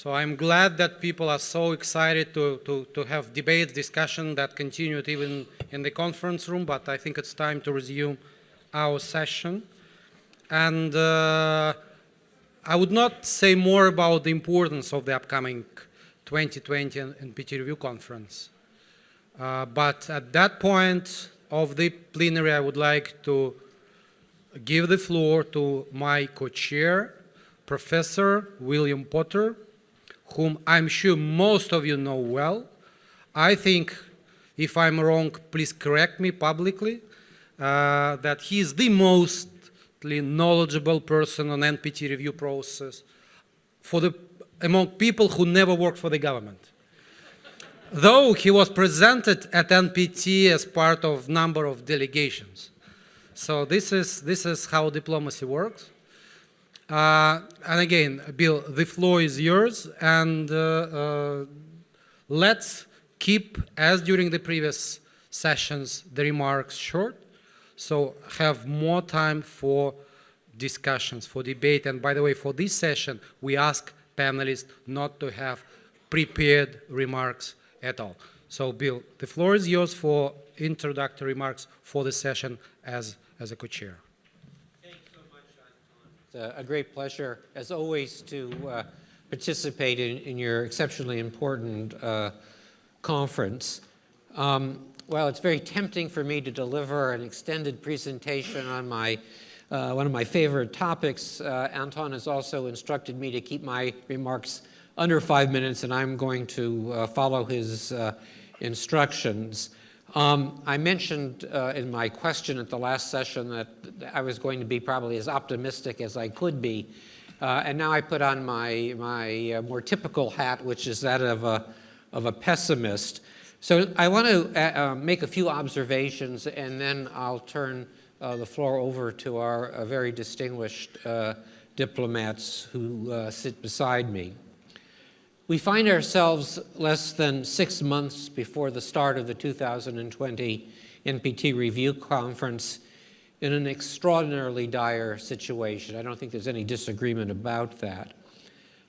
So I'm glad that people are so excited to have debate, discussion that continued even in the conference room, but I think it's time to resume our session. And I would not say more about the importance of the upcoming 2020 NPT Review Conference. But at that point of the plenary, I would like to give the floor to my co-chair, Professor William Potter, whom I'm sure most of you know well. I think, if I'm wrong, please correct me publicly, that he is the most knowledgeable person on NPT review process among people who never worked for the government. Though he was presented at NPT as part of a number of delegations. So this is how diplomacy works. And again, Bill, the floor is yours, and let's keep, as during the previous sessions, the remarks short, so have more time for discussions, for debate. And by the way, for this session, we ask panelists not to have prepared remarks at all. So Bill, the floor is yours for introductory remarks for the session as a co-chair. Thanks so much, Anton. It's a great pleasure, as always, to participate in your exceptionally important conference. Well, it's very tempting for me to deliver an extended presentation on one of my favorite topics. Anton has also instructed me to keep my remarks under 5 minutes, and I'm going to follow his instructions. I mentioned in my question at the last session that I was going to be probably as optimistic as I could be, and now I put on my more typical hat, which is that of a pessimist. So I want to make a few observations, and then I'll turn the floor over to our very distinguished diplomats who sit beside me. We find ourselves less than 6 months before the start of the 2020 NPT Review Conference in an extraordinarily dire situation. I don't think there's any disagreement about that.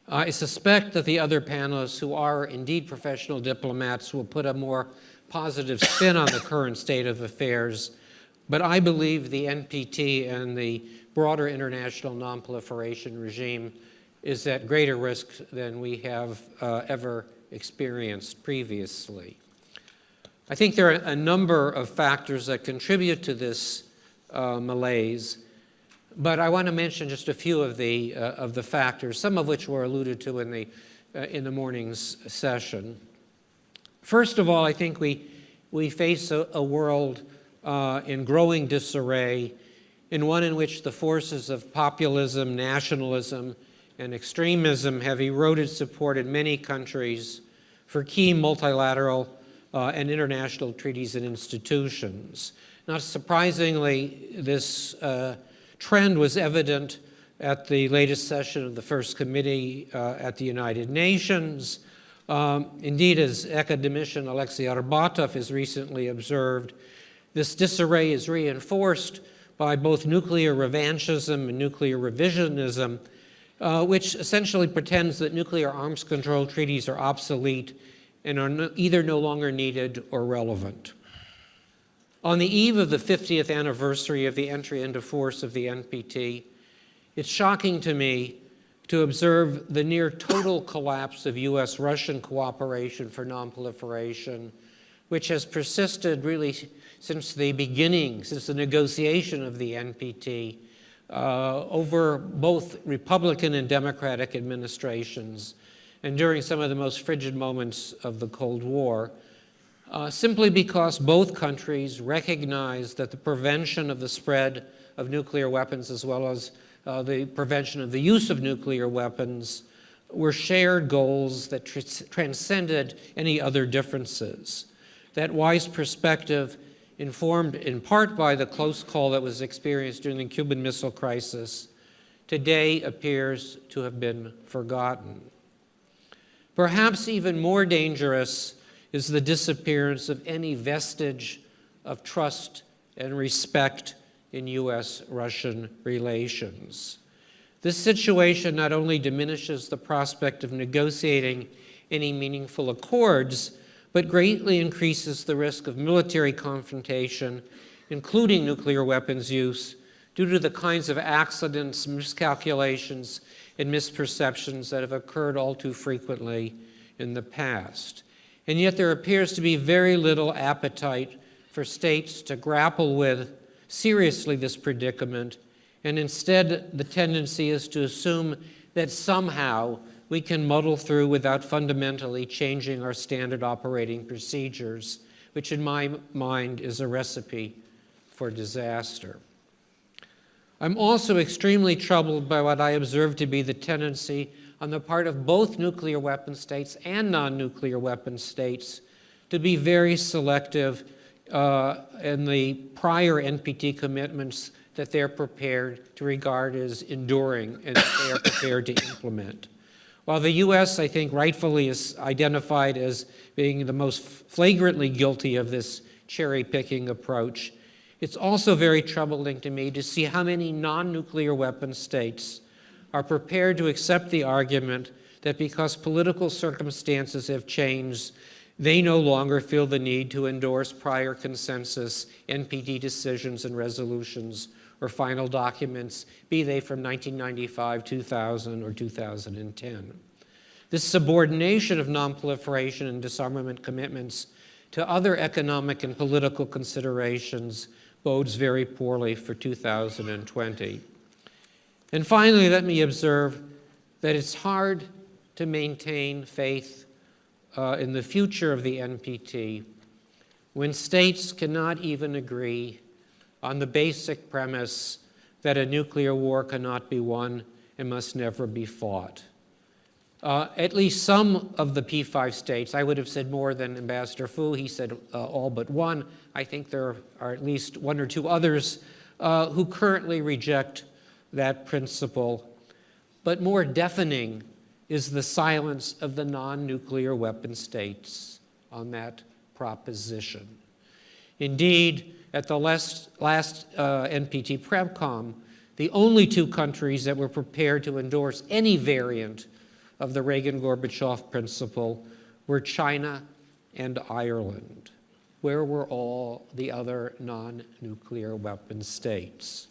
I suspect that the other panelists, who are indeed professional diplomats, will put a more positive spin on the current state of affairs, but I believe the NPT and the broader international non-proliferation regime is at greater risk than we have ever experienced previously. I think there are a number of factors that contribute to this malaise, but I want to mention just a few of the factors, some of which were alluded to in the morning's session. First of all, I think we face a world in growing disarray, in one in which the forces of populism, nationalism, and extremism have eroded support in many countries for key multilateral and international treaties and institutions. Not surprisingly, this trend was evident at the latest session of the First Committee at the United Nations. Indeed, as academician Alexei Arbatov has recently observed, this disarray is reinforced by both nuclear revanchism and nuclear revisionism, which essentially pretends that nuclear arms control treaties are obsolete and are either no longer needed or relevant. On the eve of the 50th anniversary of the entry into force of the NPT, it's shocking to me to observe the near total collapse of US-Russian cooperation for nonproliferation, which has persisted really since the beginning, since the negotiation of the NPT, over both Republican and Democratic administrations, and during some of the most frigid moments of the Cold War, simply because both countries recognize that the prevention of the spread of nuclear weapons, as well as the prevention of the use of nuclear weapons, were shared goals that transcended any other differences. That wise perspective, informed in part by the close call that was experienced during the Cuban Missile Crisis, today appears to have been forgotten. Perhaps even more dangerous is the disappearance of any vestige of trust and respect in US-Russian relations. This situation not only diminishes the prospect of negotiating any meaningful accords, but greatly increases the risk of military confrontation, including nuclear weapons use, due to the kinds of accidents, miscalculations, and misperceptions that have occurred all too frequently in the past. And yet there appears to be very little appetite for states to grapple with seriously this predicament, and instead the tendency is to assume that somehow we can muddle through without fundamentally changing our standard operating procedures, which in my mind is a recipe for disaster. I'm also extremely troubled by what I observe to be the tendency on the part of both nuclear weapon states and non-nuclear weapon states to be very selective in the prior NPT commitments that they're prepared to regard as enduring and that they are prepared to implement. While the U.S., I think, rightfully is identified as being the most flagrantly guilty of this cherry-picking approach, it's also very troubling to me to see how many non-nuclear weapon states are prepared to accept the argument that because political circumstances have changed, they no longer feel the need to endorse prior consensus NPT decisions and resolutions or final documents, be they from 1995, 2000, or 2010. This subordination of nonproliferation and disarmament commitments to other economic and political considerations bodes very poorly for 2020. And finally, let me observe that it's hard to maintain faith in the future of the NPT when states cannot even agree on the basic premise that a nuclear war cannot be won and must never be fought. At least some of the P5 states, I would have said more than Ambassador Fu, he said all but one. I think there are at least one or two others who currently reject that principle. But more deafening is the silence of the non-nuclear weapon states on that proposition. Indeed, at the last NPT PrepCom, the only two countries that were prepared to endorse any variant of the Reagan-Gorbachev principle were China and Ireland. Where were all the other non-nuclear weapon states?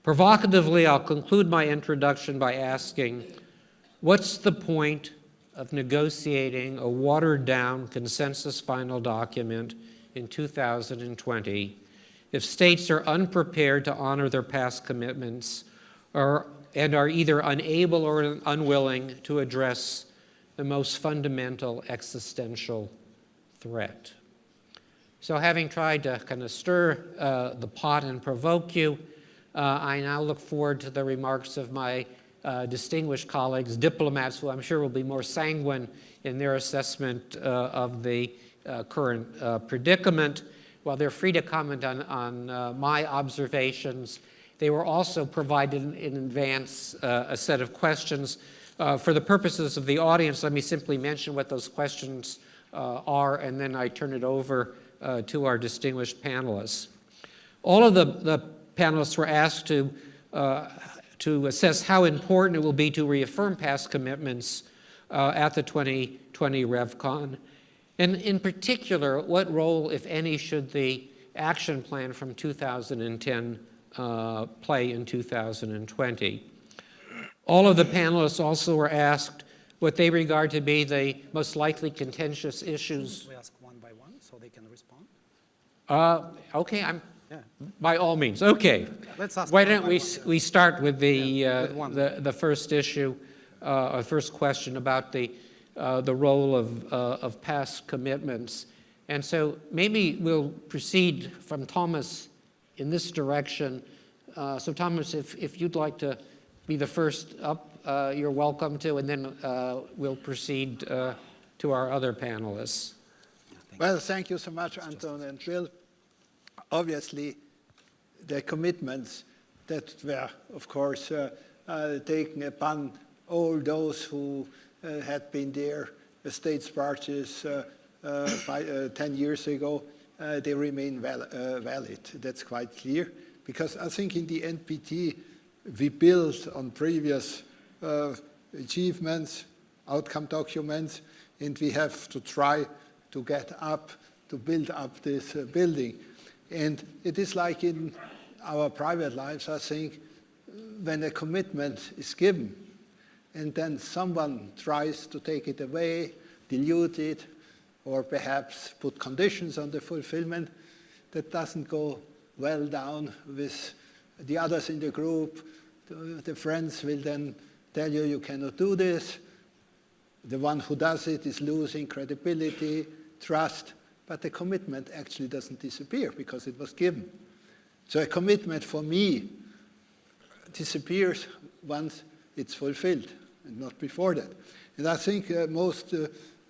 Provocatively, I'll conclude my introduction by asking, what's the point of negotiating a watered-down consensus final document in 2020 if states are unprepared to honor their past commitments and are either unable or unwilling to address the most fundamental existential threat? So having tried to kind of stir the pot and provoke you, I now look forward to the remarks of my distinguished colleagues, diplomats, who I'm sure will be more sanguine in their assessment of the current predicament. While they're free to comment on my observations, they were also provided in advance a set of questions. For the purposes of the audience, let me simply mention what those questions are, and then I turn it over to our distinguished panelists. All of the panelists were asked to assess how important it will be to reaffirm past commitments at the 2020 RevCon. And in particular, what role, if any, should the action plan from 2010 play in 2020? All of the panelists also were asked what they regard to be the most likely contentious issues. We ask one by one so they can respond. Okay, by all means. Okay. Let's ask Why one don't by we start with one. the first issue, or first question about the role of past commitments. And so maybe we'll proceed from Thomas in this direction. So Thomas, if you'd like to be the first up, you're welcome to, and then we'll proceed to our other panelists. Well, thank you so much, Anton and Jill. Obviously, the commitments that were, of course, taken upon all those who had been there, the states parties 10 years ago, they remain valid. That's quite clear. Because I think in the NPT, we build on previous achievements, outcome documents, and we have to try to get up, to build up this building. And it is like in our private lives, I think, when a commitment is given, and then someone tries to take it away, dilute it, or perhaps put conditions on the fulfillment, that doesn't go well down with the others in the group. The friends will then tell you, you cannot do this. The one who does it is losing credibility, trust, but the commitment actually doesn't disappear because it was given. So a commitment for me disappears once it's fulfilled and not before that. And I think most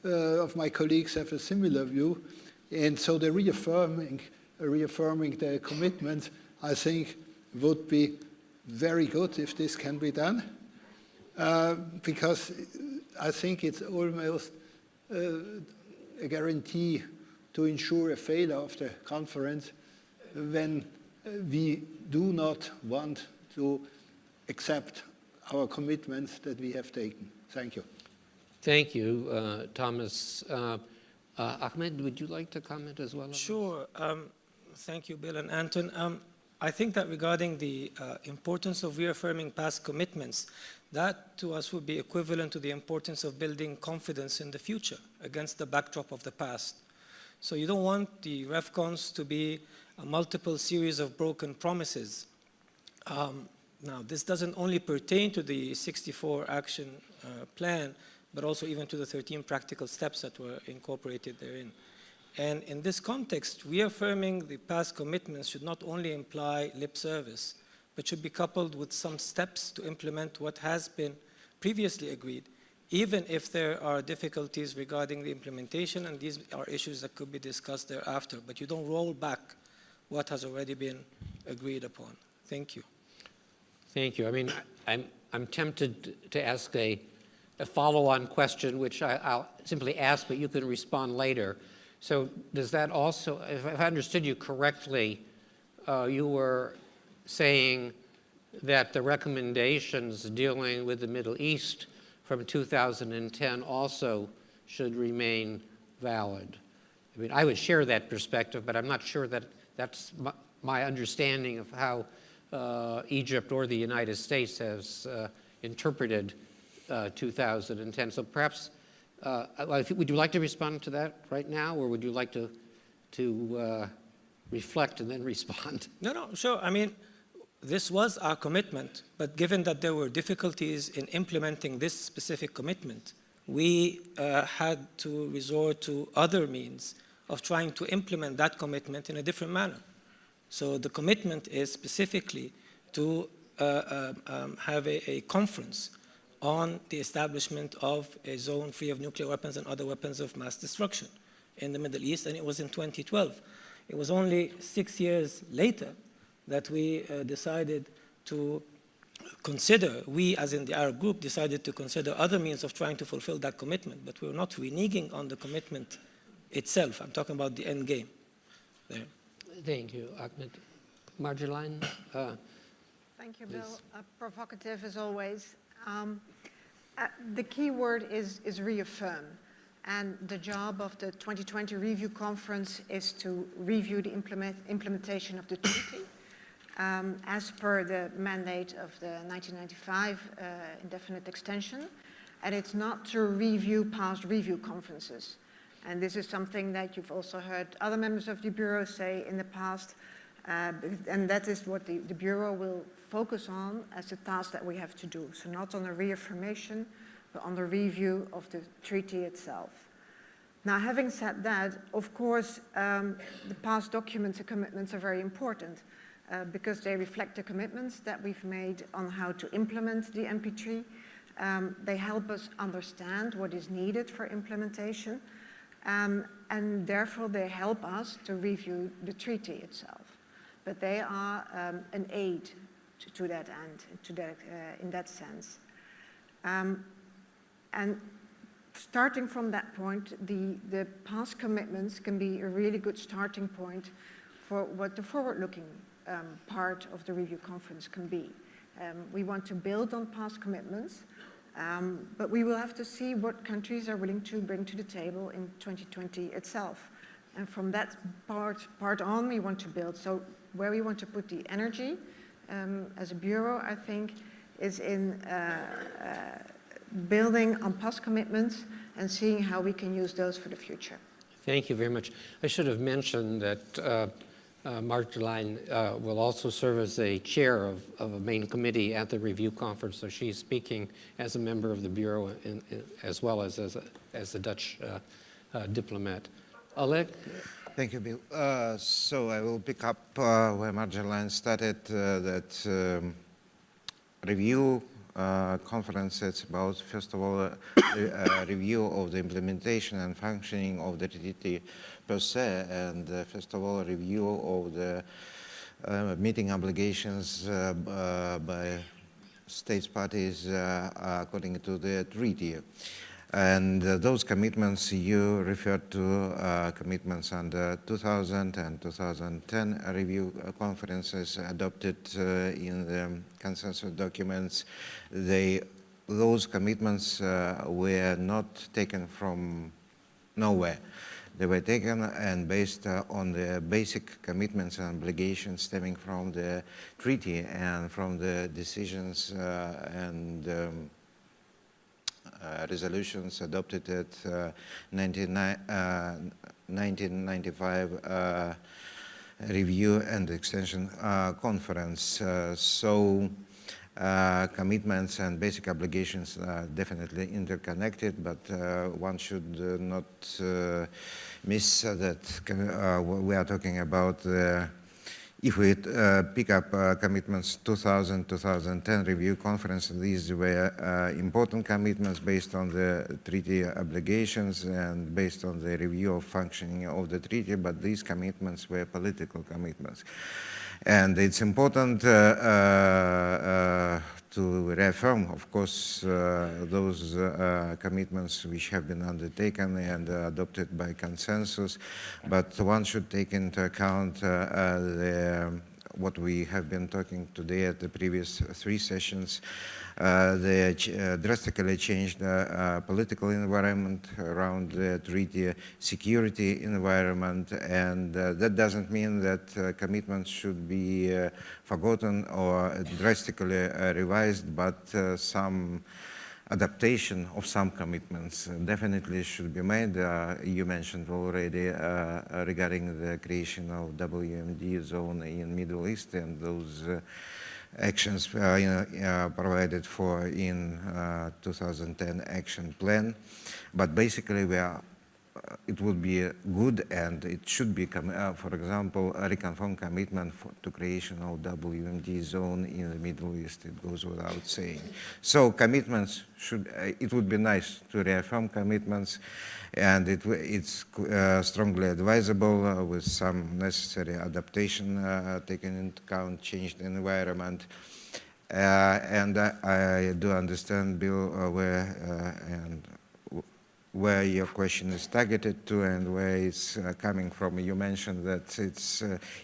of my colleagues have a similar view. And so the reaffirming the commitments, I think, would be very good if this can be done, because I think it's almost a guarantee to ensure a failure of the conference when we do not want to accept our commitments that we have taken. Thank you. Thank you, Thomas. Ahmed, would you like to comment as well? Sure. Thank you, Bill and Anton. I think that regarding the importance of reaffirming past commitments, that to us would be equivalent to the importance of building confidence in the future against the backdrop of the past. So you don't want the REFCONs to be a multiple series of broken promises. Now, this doesn't only pertain to the 64 action plan, but also even to the 13 practical steps that were incorporated therein. And in this context, reaffirming the past commitments should not only imply lip service, but should be coupled with some steps to implement what has been previously agreed, even if there are difficulties regarding the implementation, and these are issues that could be discussed thereafter. But you don't roll back what has already been agreed upon. Thank you. Thank you. I mean, I'm tempted to ask a follow-on question, which I'll simply ask, but you can respond later. So does that also, if I understood you correctly, you were saying that the recommendations dealing with the Middle East from 2010 also should remain valid? I mean, I would share that perspective, but I'm not sure that that's my understanding of how Egypt or the United States has interpreted 2010. So perhaps, would you like to respond to that right now, or would you like to reflect and then respond? No, sure. I mean, this was our commitment, but given that there were difficulties in implementing this specific commitment, we had to resort to other means of trying to implement that commitment in a different manner. So the commitment is specifically to have a conference on the establishment of a zone free of nuclear weapons and other weapons of mass destruction in the Middle East, and it was in 2012. It was only 6 years later that we decided to consider, we as in the Arab group decided to consider other means of trying to fulfill that commitment, but we're not reneging on the commitment itself. I'm talking about the end game there. Thank you, Ahmed. Marjolijn? Thank you, Bill. Provocative as always. The key word is reaffirm. And the job of the 2020 review conference is to review the implementation of the treaty as per the mandate of the 1995 indefinite extension. And it's not to review past review conferences. And this is something that you've also heard other members of the Bureau say in the past. And that is what the Bureau will focus on as the task that we have to do. So not on the reaffirmation, but on the review of the treaty itself. Now, having said that, of course, the past documents and commitments are very important because they reflect the commitments that we've made on how to implement the NPT. They help us understand what is needed for implementation, and therefore they help us to review the treaty itself. But they are an aid to that end, in that sense. And starting from that point, the past commitments can be a really good starting point for what the forward-looking part of the review conference can be. We want to build on past commitments, but we will have to see what countries are willing to bring to the table in 2020 itself. And from that part on, we want to build. So where we want to put the energy as a bureau, I think, is in building on past commitments and seeing how we can use those for the future. Thank you very much. I should have mentioned that Marjolijn will also serve as a chair of a main committee at the review conference, so she's speaking as a member of the Bureau as well as a Dutch diplomat. Oleg? Thank you, Bill. So I will pick up where Marjolijn started, that review conference. It's about, first of all, a review of the implementation and functioning of the treaty per se, and first of all, a review of the meeting obligations by states parties according to the treaty. And those commitments you referred to, commitments under 2000 and 2010 review conferences adopted in the consensus documents. Those commitments were not taken from nowhere. They were taken and based on the basic commitments and obligations stemming from the treaty and from the decisions and resolutions adopted at 1995 review and extension conference. So commitments and basic obligations are definitely interconnected, but one should not miss that we are talking about if we pick up commitments 2000-2010 review conference, these were important commitments based on the treaty obligations and based on the review of functioning of the treaty, but these commitments were political commitments. And it's important to reaffirm, of course, those commitments which have been undertaken and adopted by consensus, but one should take into account what we have been talking today at the previous three sessions, the drastically changed political environment around the treaty, security environment, and that doesn't mean that commitments should be forgotten or drastically revised, but some adaptation of some commitments definitely should be made. You mentioned already regarding the creation of WMD zone in Middle East and those actions provided for in 2010 action plan. But basically it would be good and it should be, for example, a reconfirmed commitment to creation of WMD zone in the Middle East. It goes without saying. So commitments it would be nice to reaffirm commitments, and it's strongly advisable with some necessary adaptation taken into account, changed environment. And I do understand, Bill, where your question is targeted to and where it's coming from. You mentioned that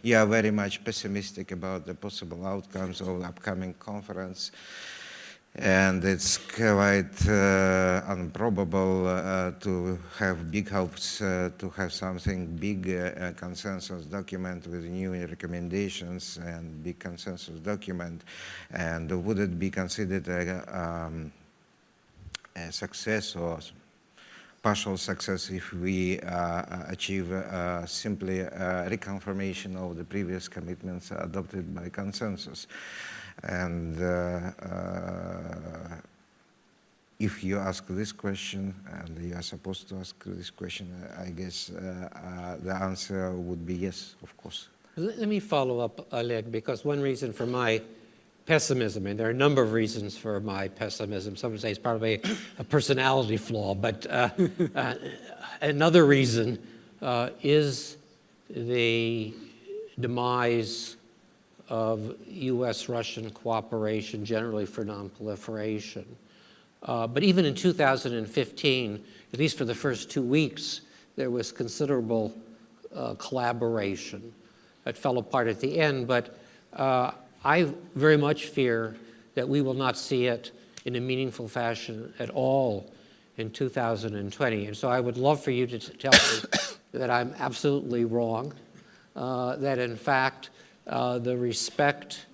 you are very much pessimistic about the possible outcomes of the upcoming conference, and it's quite improbable to have big hopes to have something big, consensus document with new recommendations and big consensus document. And would it be considered a success or partial success if we achieve simply reconfirmation of the previous commitments adopted by consensus? And if you ask this question, and you are supposed to ask this question, I guess the answer would be yes, of course. Let me follow up, Oleg, because one reason for my pessimism, and there are a number of reasons for my pessimism. Some would say it's probably a personality flaw, but another reason is the demise of U.S.-Russian cooperation generally for non-proliferation. But even in 2015, at least for the first 2 weeks, there was considerable collaboration. It fell apart at the end, but I very much fear that we will not see it in a meaningful fashion at all in 2020. And so I would love for you to tell me that I'm absolutely wrong, that in fact the respect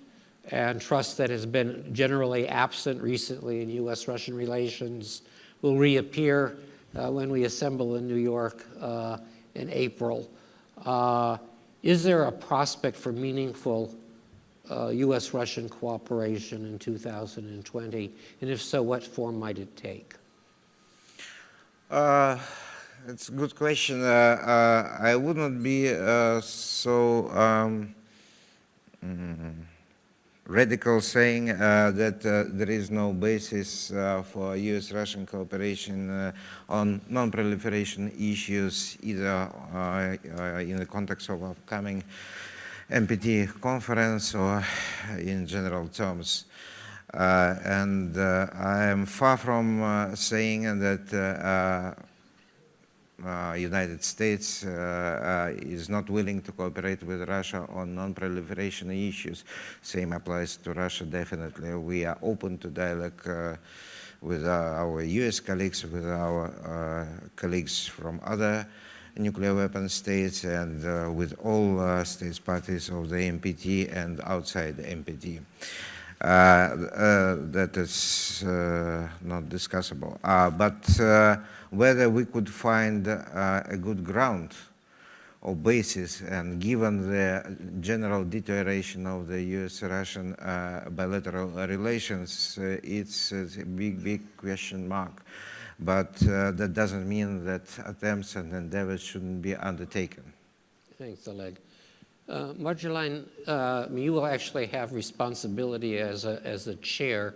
and trust that has been generally absent recently in US-Russian relations will reappear when we assemble in New York in April. Is there a prospect for meaningful US-Russian cooperation in 2020? And if so, what form might it take? It's a good question. I would not be so radical saying that there is no basis for US-Russian cooperation on non-proliferation issues, either in the context of upcoming NPT conference or in general terms. And I am far from saying that United States is not willing to cooperate with Russia on non-proliferation issues. Same applies to Russia, definitely. We are open to dialogue with our US colleagues, with our colleagues from other nuclear weapon states, and with all states parties of the NPT and outside the NPT. That is not discussable. But whether we could find a good ground or basis, and given the general deterioration of the US-Russian bilateral relations, it's a big question mark. But that doesn't mean that attempts and endeavors shouldn't be undertaken. Thanks, Oleg. Marjolijn, you will actually have responsibility as a chair.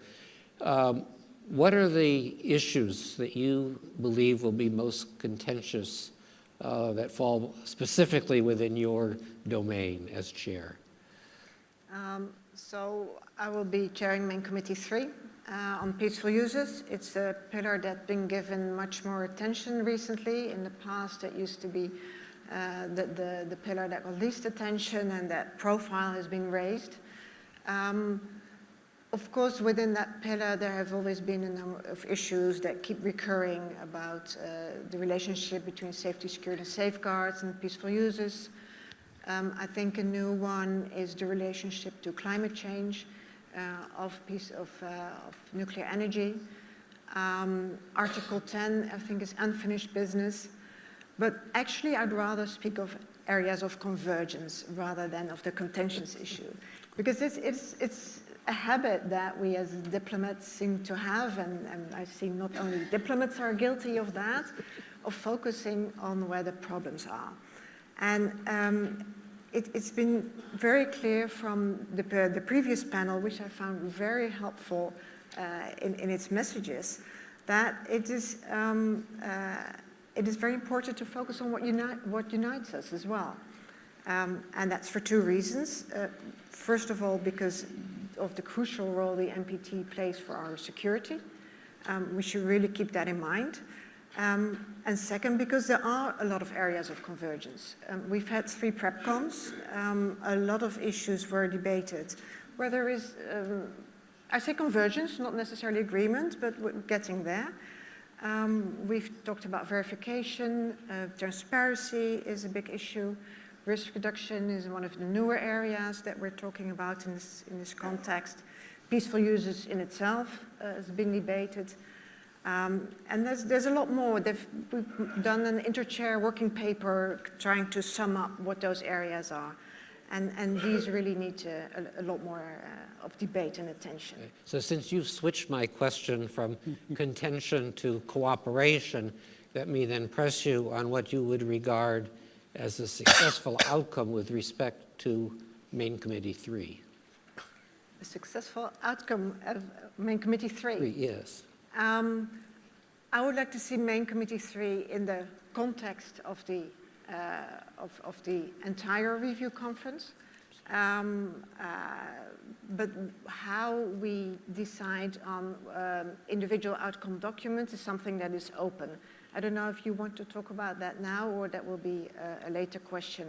What are the issues that you believe will be most contentious that fall specifically within your domain as chair? So I will be chairing Main Committee 3 on peaceful uses. It's a pillar that's been given much more attention recently. In the past, it used to be the pillar that got least attention, and that profile has been raised. Of course, within that pillar, there have always been a number of issues that keep recurring about the relationship between safety, security, and safeguards and peaceful uses. I think a new one is the relationship to climate change of nuclear energy. Article 10, I think, is unfinished business. But actually, I'd rather speak of areas of convergence rather than of the contentious issue. Because it's a habit that we as diplomats seem to have, and I see not only diplomats are guilty of that, of focusing on where the problems are. And it's been very clear from the previous panel, which I found very helpful in its messages, that it is very important to focus on what unites us as well. And that's for two reasons. First of all, because of the crucial role the NPT plays for our security. We should really keep that in mind. And second, because there are a lot of areas of convergence. We've had 3 PrepCons. A lot of issues were debated where there is, I say convergence, not necessarily agreement, but we're getting there. We've talked about verification. Transparency is a big issue. Risk reduction is one of the newer areas that we're talking about in this context. Peaceful uses in itself has been debated. And there's a lot more. We've done an inter-chair working paper trying to sum up what those areas are. And these really need a lot more of debate and attention. Okay. So since you've switched my question from contention to cooperation, let me then press you on what you would regard as a successful outcome with respect to Main Committee 3. A successful outcome of Main Committee 3? Yes. I would like to see Main Committee 3 in the context of the entire review conference. But how we decide on individual outcome documents is something that is open. I don't know if you want to talk about that now, or that will be a later question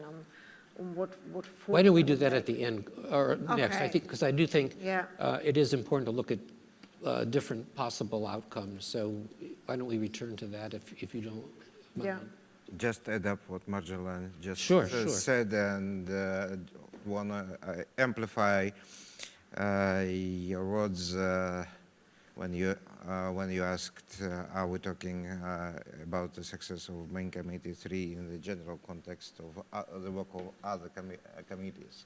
what form Why don't we it do will that take. at the end or next? I Okay. think, because I do think Yeah. it is important to look at different possible outcomes. So why don't we return to that if you don't mind? Yeah. Just add up what Marjolijn just Sure. said, and want to amplify your words when you asked, are we talking about the success of main committee 3 in the general context of the work of other committees?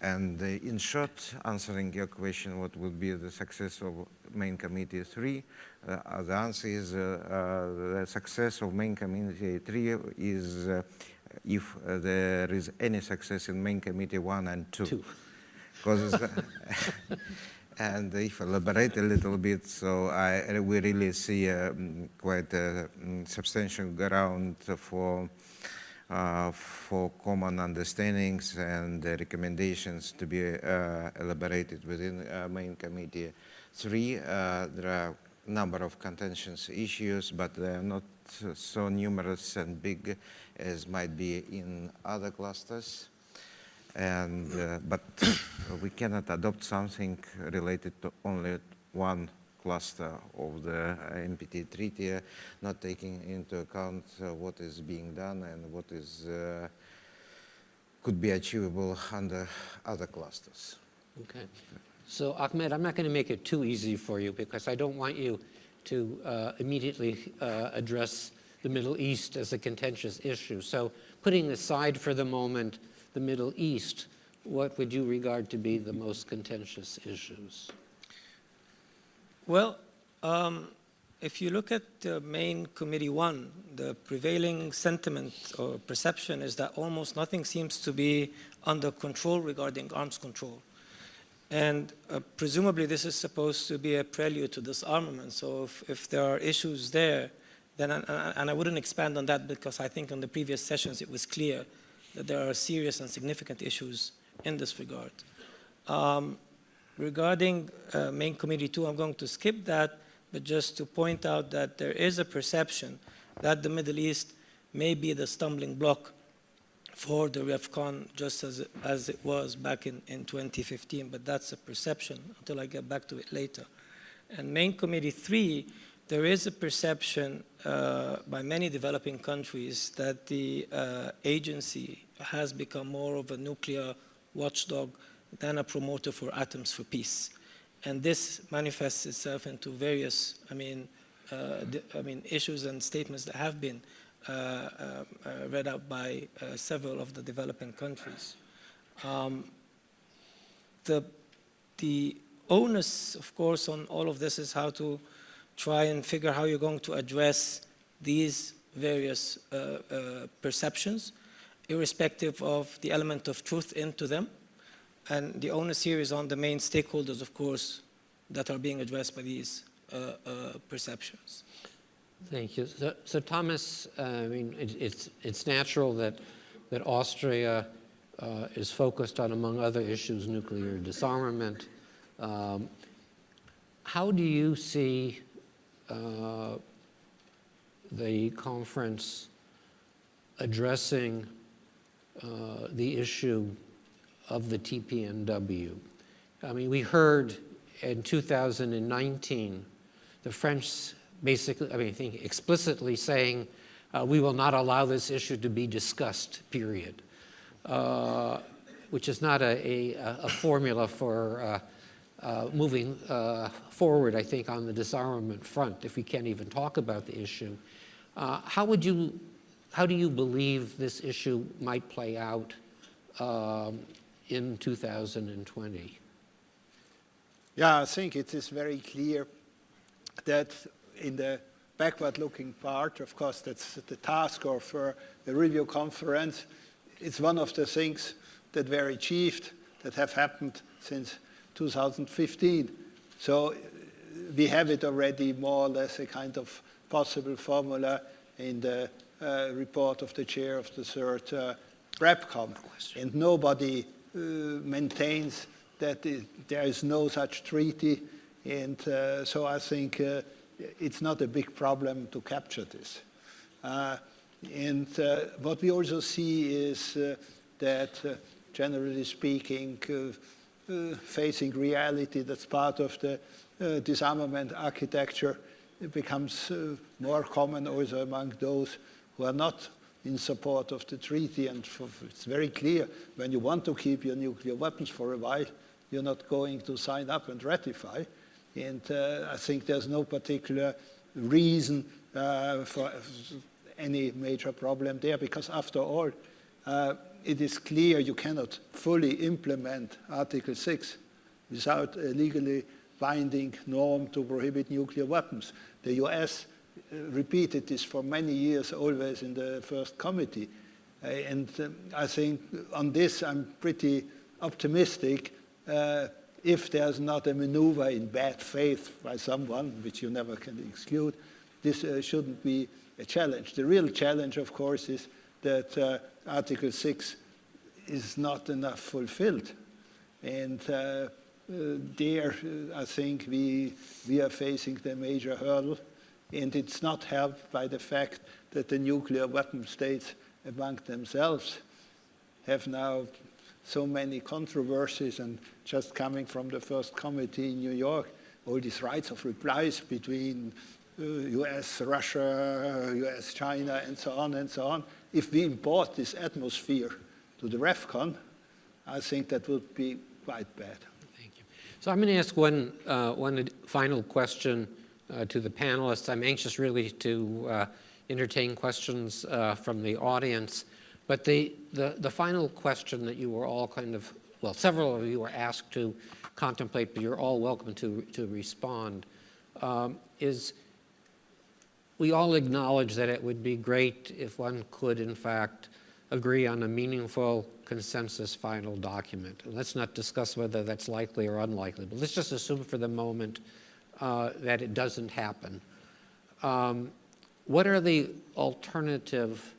And in short, answering your question, what would be the success of main committee 3? The answer is the success of main committee 3 is if there is any success in main committee 1 and 2. Because and if I elaborate a little bit, so we really see quite a substantial ground for common understandings and recommendations to be elaborated within main committee 3. There are a number of contentious issues, but they are not so numerous and big as might be in other clusters. And but we cannot adopt something related to only one cluster of the NPT treaty, not taking into account what is being done and what is could be achievable under other clusters. Okay. So Ahmed, I'm not going to make it too easy for you because I don't want you to immediately address the Middle East as a contentious issue. So putting aside for the moment the Middle East, what would you regard to be the most contentious issues? Well, if you look at the main committee 1, the prevailing sentiment or perception is that almost nothing seems to be under control regarding arms control. And presumably this is supposed to be a prelude to disarmament. So if there are issues there, then, and I wouldn't expand on that because I think in the previous sessions it was clear that there are serious and significant issues in this regard. Regarding main committee 2, I'm going to skip that, but just to point out that there is a perception that the Middle East may be the stumbling block for the REFCON just as it was back in 2015, but that's a perception until I get back to it later. And main committee 3, there is a perception by many developing countries that the agency has become more of a nuclear watchdog than a promoter for atoms for peace. And this manifests itself into various, issues and statements that have been read out by several of the developing countries. The onus, of course, on all of this is how to try and figure how you're going to address these various perceptions, irrespective of the element of truth into them. And the onus here is on the main stakeholders, of course, that are being addressed by these perceptions. Thank you. So Thomas, it's natural that Austria is focused on, among other issues, nuclear disarmament. How do you see the conference addressing the issue of the TPNW? I mean, we heard in 2019 the French basically, I think explicitly saying, we will not allow this issue to be discussed, period, which is not a formula for moving forward, I think, on the disarmament front, if we can't even talk about the issue. How do you believe this issue might play out in 2020? Yeah, I think it is very clear that in the backward-looking part, of course, that's the task of the review conference. It's one of the things that were achieved that have happened since 2015. So we have it already more or less a kind of possible formula in the report of the chair of the third REPCON. And nobody maintains that there is no such treaty. And so I think it's not a big problem to capture this. And what we also see is that, generally speaking, facing reality that's part of the disarmament architecture, it becomes more common also among those who are not in support of the treaty. And it's very clear, when you want to keep your nuclear weapons for a while, you're not going to sign up and ratify. And I think there's no particular reason for any major problem there, because after all, it is clear you cannot fully implement Article 6 without a legally binding norm to prohibit nuclear weapons. The US repeated this for many years, always in the first committee. And I think on this I'm pretty optimistic. If there's not a maneuver in bad faith by someone, which you never can exclude, this shouldn't be a challenge. The real challenge, of course, is that Article 6 is not enough fulfilled. And there, I think we are facing the major hurdle. And it's not helped by the fact that the nuclear weapon states among themselves have now so many controversies, and just coming from the first committee in New York, all these rights of replies between US, Russia, US, China, and so on and so on. If we import this atmosphere to the REFCON, I think that would be quite bad. Thank you. So I'm going to ask one final question to the panelists. I'm anxious really to entertain questions from the audience. But the final question that you were all kind of, well, several of you were asked to contemplate, but you're all welcome to respond, is we all acknowledge that it would be great if one could, in fact, agree on a meaningful consensus final document. And let's not discuss whether that's likely or unlikely, but let's just assume for the moment that it doesn't happen. What are the alternative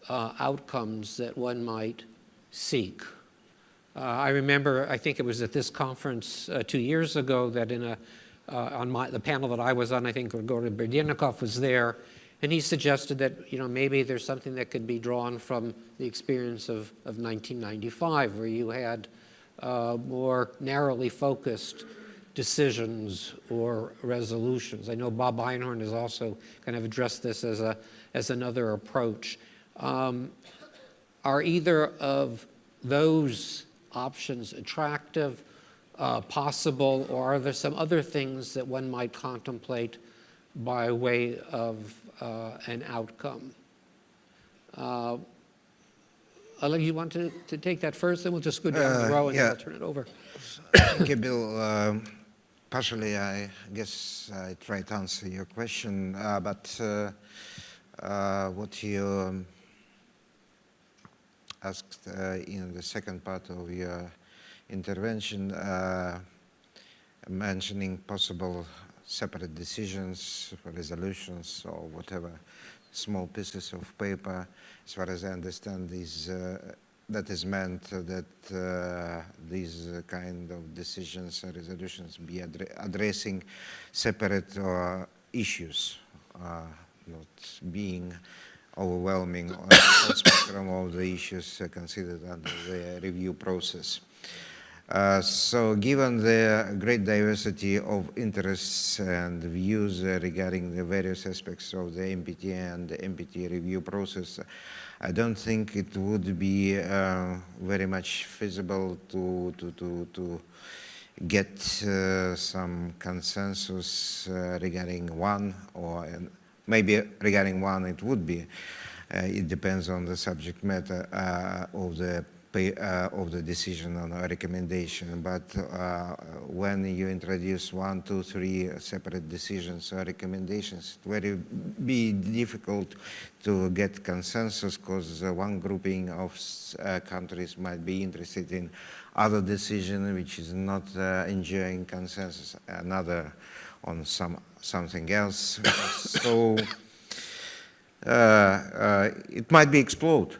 outcomes that one might seek? I remember, I think it was at this conference 2 years ago that in on the panel that I was on, I think Grigori Berdinikov was there, and he suggested that maybe there's something that could be drawn from the experience of 1995, where you had more narrowly focused decisions or resolutions. I know Bob Einhorn has also kind of addressed this as another approach. Are either of those options attractive, possible, or are there some other things that one might contemplate by way of an outcome? Oleg, you want to take that first, then we'll just go down the row and then I'll turn it over. Thank you, Bill. Partially, I guess I tried to answer your question, but what you asked in the second part of your intervention, mentioning possible separate decisions, resolutions, or whatever, small pieces of paper. As far as I understand, that is meant that these kind of decisions and resolutions be addressing separate issues, not being overwhelming on the spectrum of the issues considered under the review process. So given the great diversity of interests and views regarding the various aspects of the NPT and the NPT review process, I don't think it would be very much feasible to get some consensus regarding one, or maybe regarding one it would be. It depends on the subject matter of the decision on a recommendation. But when you introduce 1, 2, 3 separate decisions or recommendations, it will be difficult to get consensus, because one grouping of countries might be interested in other decision which is not enjoying consensus, another on something else. So it might be explored.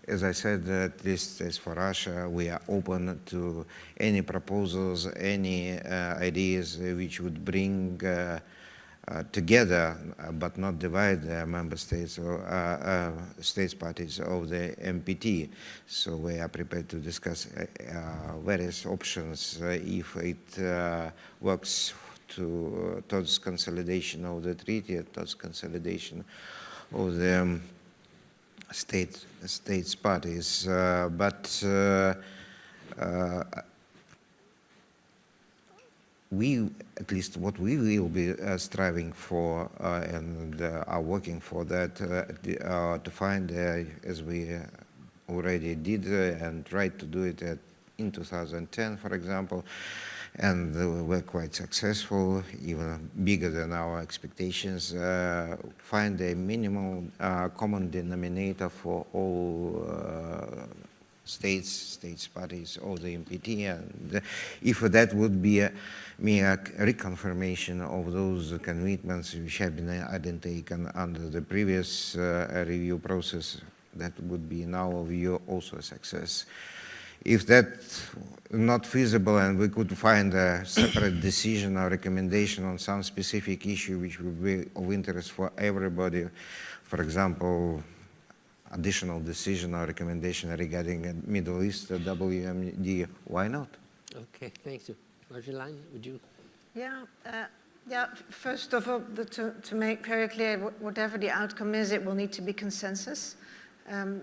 As I said, at least as for Russia, we are open to any proposals, any ideas which would bring together, but not divide the member states or states parties of the NPT. So we are prepared to discuss various options if it works towards consolidation of the treaty, towards consolidation of the states parties. We, at least what we will be striving for and are working for that, to find, as we already did and tried to do it in 2010, for example, and we're quite successful, even bigger than our expectations, find a minimal common denominator for all states parties, all the NPT, and if that would be a mere reconfirmation of those commitments which have been undertaken under the previous review process, that would be, in our view, also a success. If that's not feasible and we could find a separate decision or recommendation on some specific issue which would be of interest for everybody, for example, additional decision or recommendation regarding Middle East, WMD, why not? Okay, thank you. Marjolijn, would you? Yeah, first of all, to make very clear, whatever the outcome is, it will need to be consensus.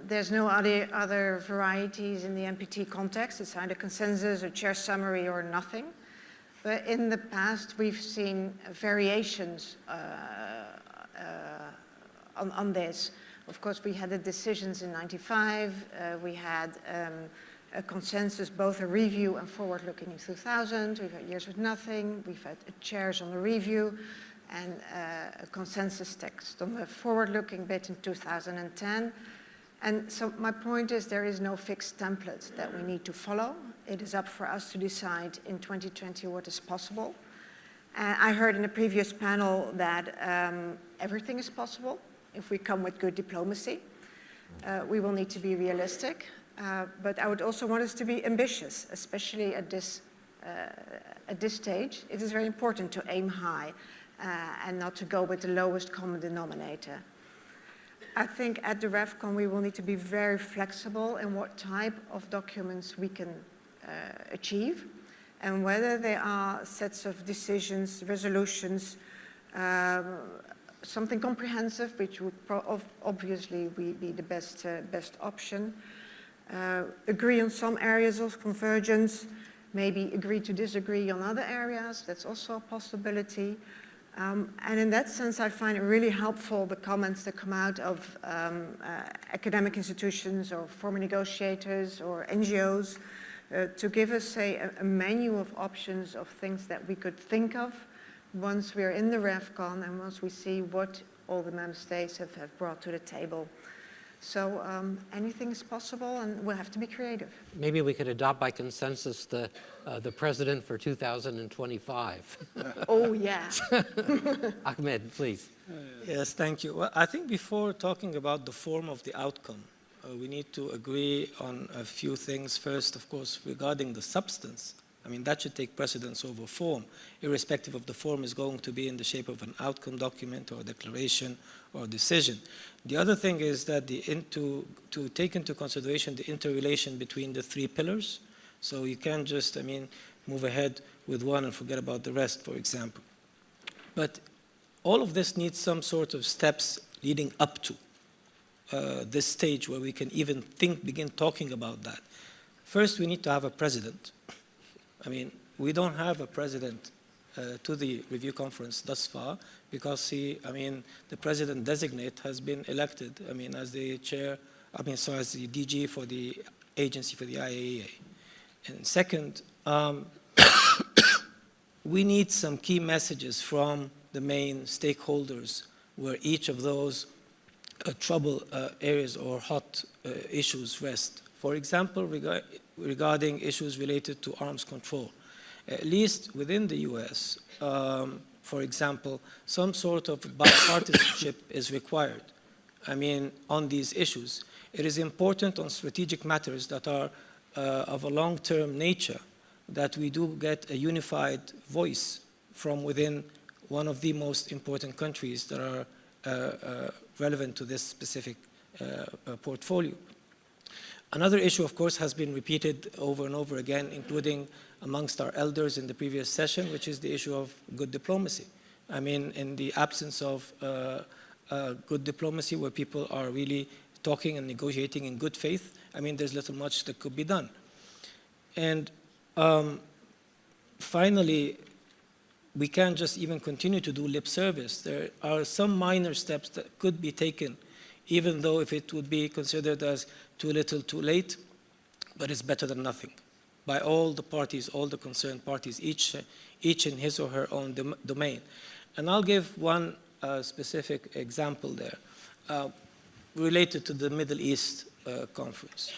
There's no other varieties in the NPT context. It's either consensus or chair summary or nothing. But in the past, we've seen variations on this. Of course, we had the decisions in '95. We had a consensus, both a review and forward-looking in 2000. We've had years with nothing. We've had chairs on the review and a consensus text on the forward-looking bit in 2010. And so my point is there is no fixed template that we need to follow. It is up for us to decide in 2020 what is possible. I heard in a previous panel that everything is possible if we come with good diplomacy. We will need to be realistic, but I would also want us to be ambitious, especially at this stage. It is very important to aim high and not to go with the lowest common denominator. I think at the REFCON we will need to be very flexible in what type of documents we can achieve and whether they are sets of decisions, resolutions, something comprehensive, which would obviously be the best option. Agree on some areas of convergence, maybe agree to disagree on other areas. That's also a possibility. And in that sense, I find it really helpful, the comments that come out of academic institutions or former negotiators or NGOs to give us, say, a menu of options of things that we could think of once we're in the REFCON and once we see what all the member states have brought to the table. So anything is possible, and we'll have to be creative. Maybe we could adopt by consensus the president for 2025. Oh, yeah. Ahmed, please. Yes, thank you. Well, I think before talking about the form of the outcome, we need to agree on a few things. First, of course, regarding the substance. I mean, that should take precedence over form, irrespective of the form is going to be in the shape of an outcome document or a declaration or a decision. The other thing is that to take into consideration the interrelation between the three pillars. So you can't just, move ahead with one and forget about the rest, for example. But all of this needs some sort of steps leading up to this stage where we can even begin talking about that. First, we need to have a president. We don't have a president to the review conference thus far because the president designate has been elected, as the chair, as the DG for the agency for the IAEA. And second, we need some key messages from the main stakeholders where each of those trouble areas or hot issues rest. For example, regarding issues related to arms control. At least within the US, for example, some sort of bipartisanship is required. On these issues. It is important on strategic matters that are of a long-term nature that we do get a unified voice from within one of the most important countries that are relevant to this specific portfolio. Another issue, of course, has been repeated over and over again, including amongst our elders in the previous session, which is the issue of good diplomacy. I mean, in the absence of good diplomacy, where people are really talking and negotiating in good faith, I mean, there's little much that could be done. And finally, we can't just even continue to do lip service. There are some minor steps that could be taken, even though if it would be considered as too little, too late, but it's better than nothing. By all the parties, all the concerned parties, each in his or her own domain. And I'll give one specific example there related to the Middle East conference.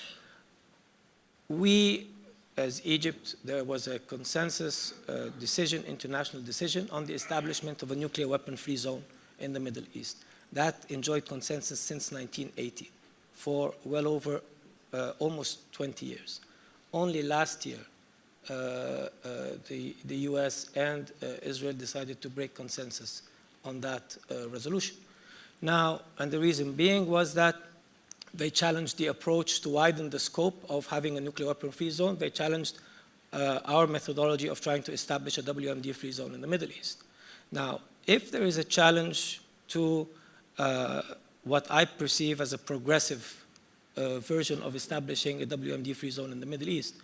We, as Egypt, there was a consensus decision, international decision, on the establishment of a nuclear weapon-free zone in the Middle East. That enjoyed consensus since 1980 for well over almost 20 years. Only last year, the US and Israel decided to break consensus on that resolution. Now, and the reason being was that they challenged the approach to widen the scope of having a nuclear weapon-free zone. They challenged our methodology of trying to establish a WMD-free zone in the Middle East. Now, if there is a challenge to what I perceive as a progressive version of establishing a WMD-free zone in the Middle East,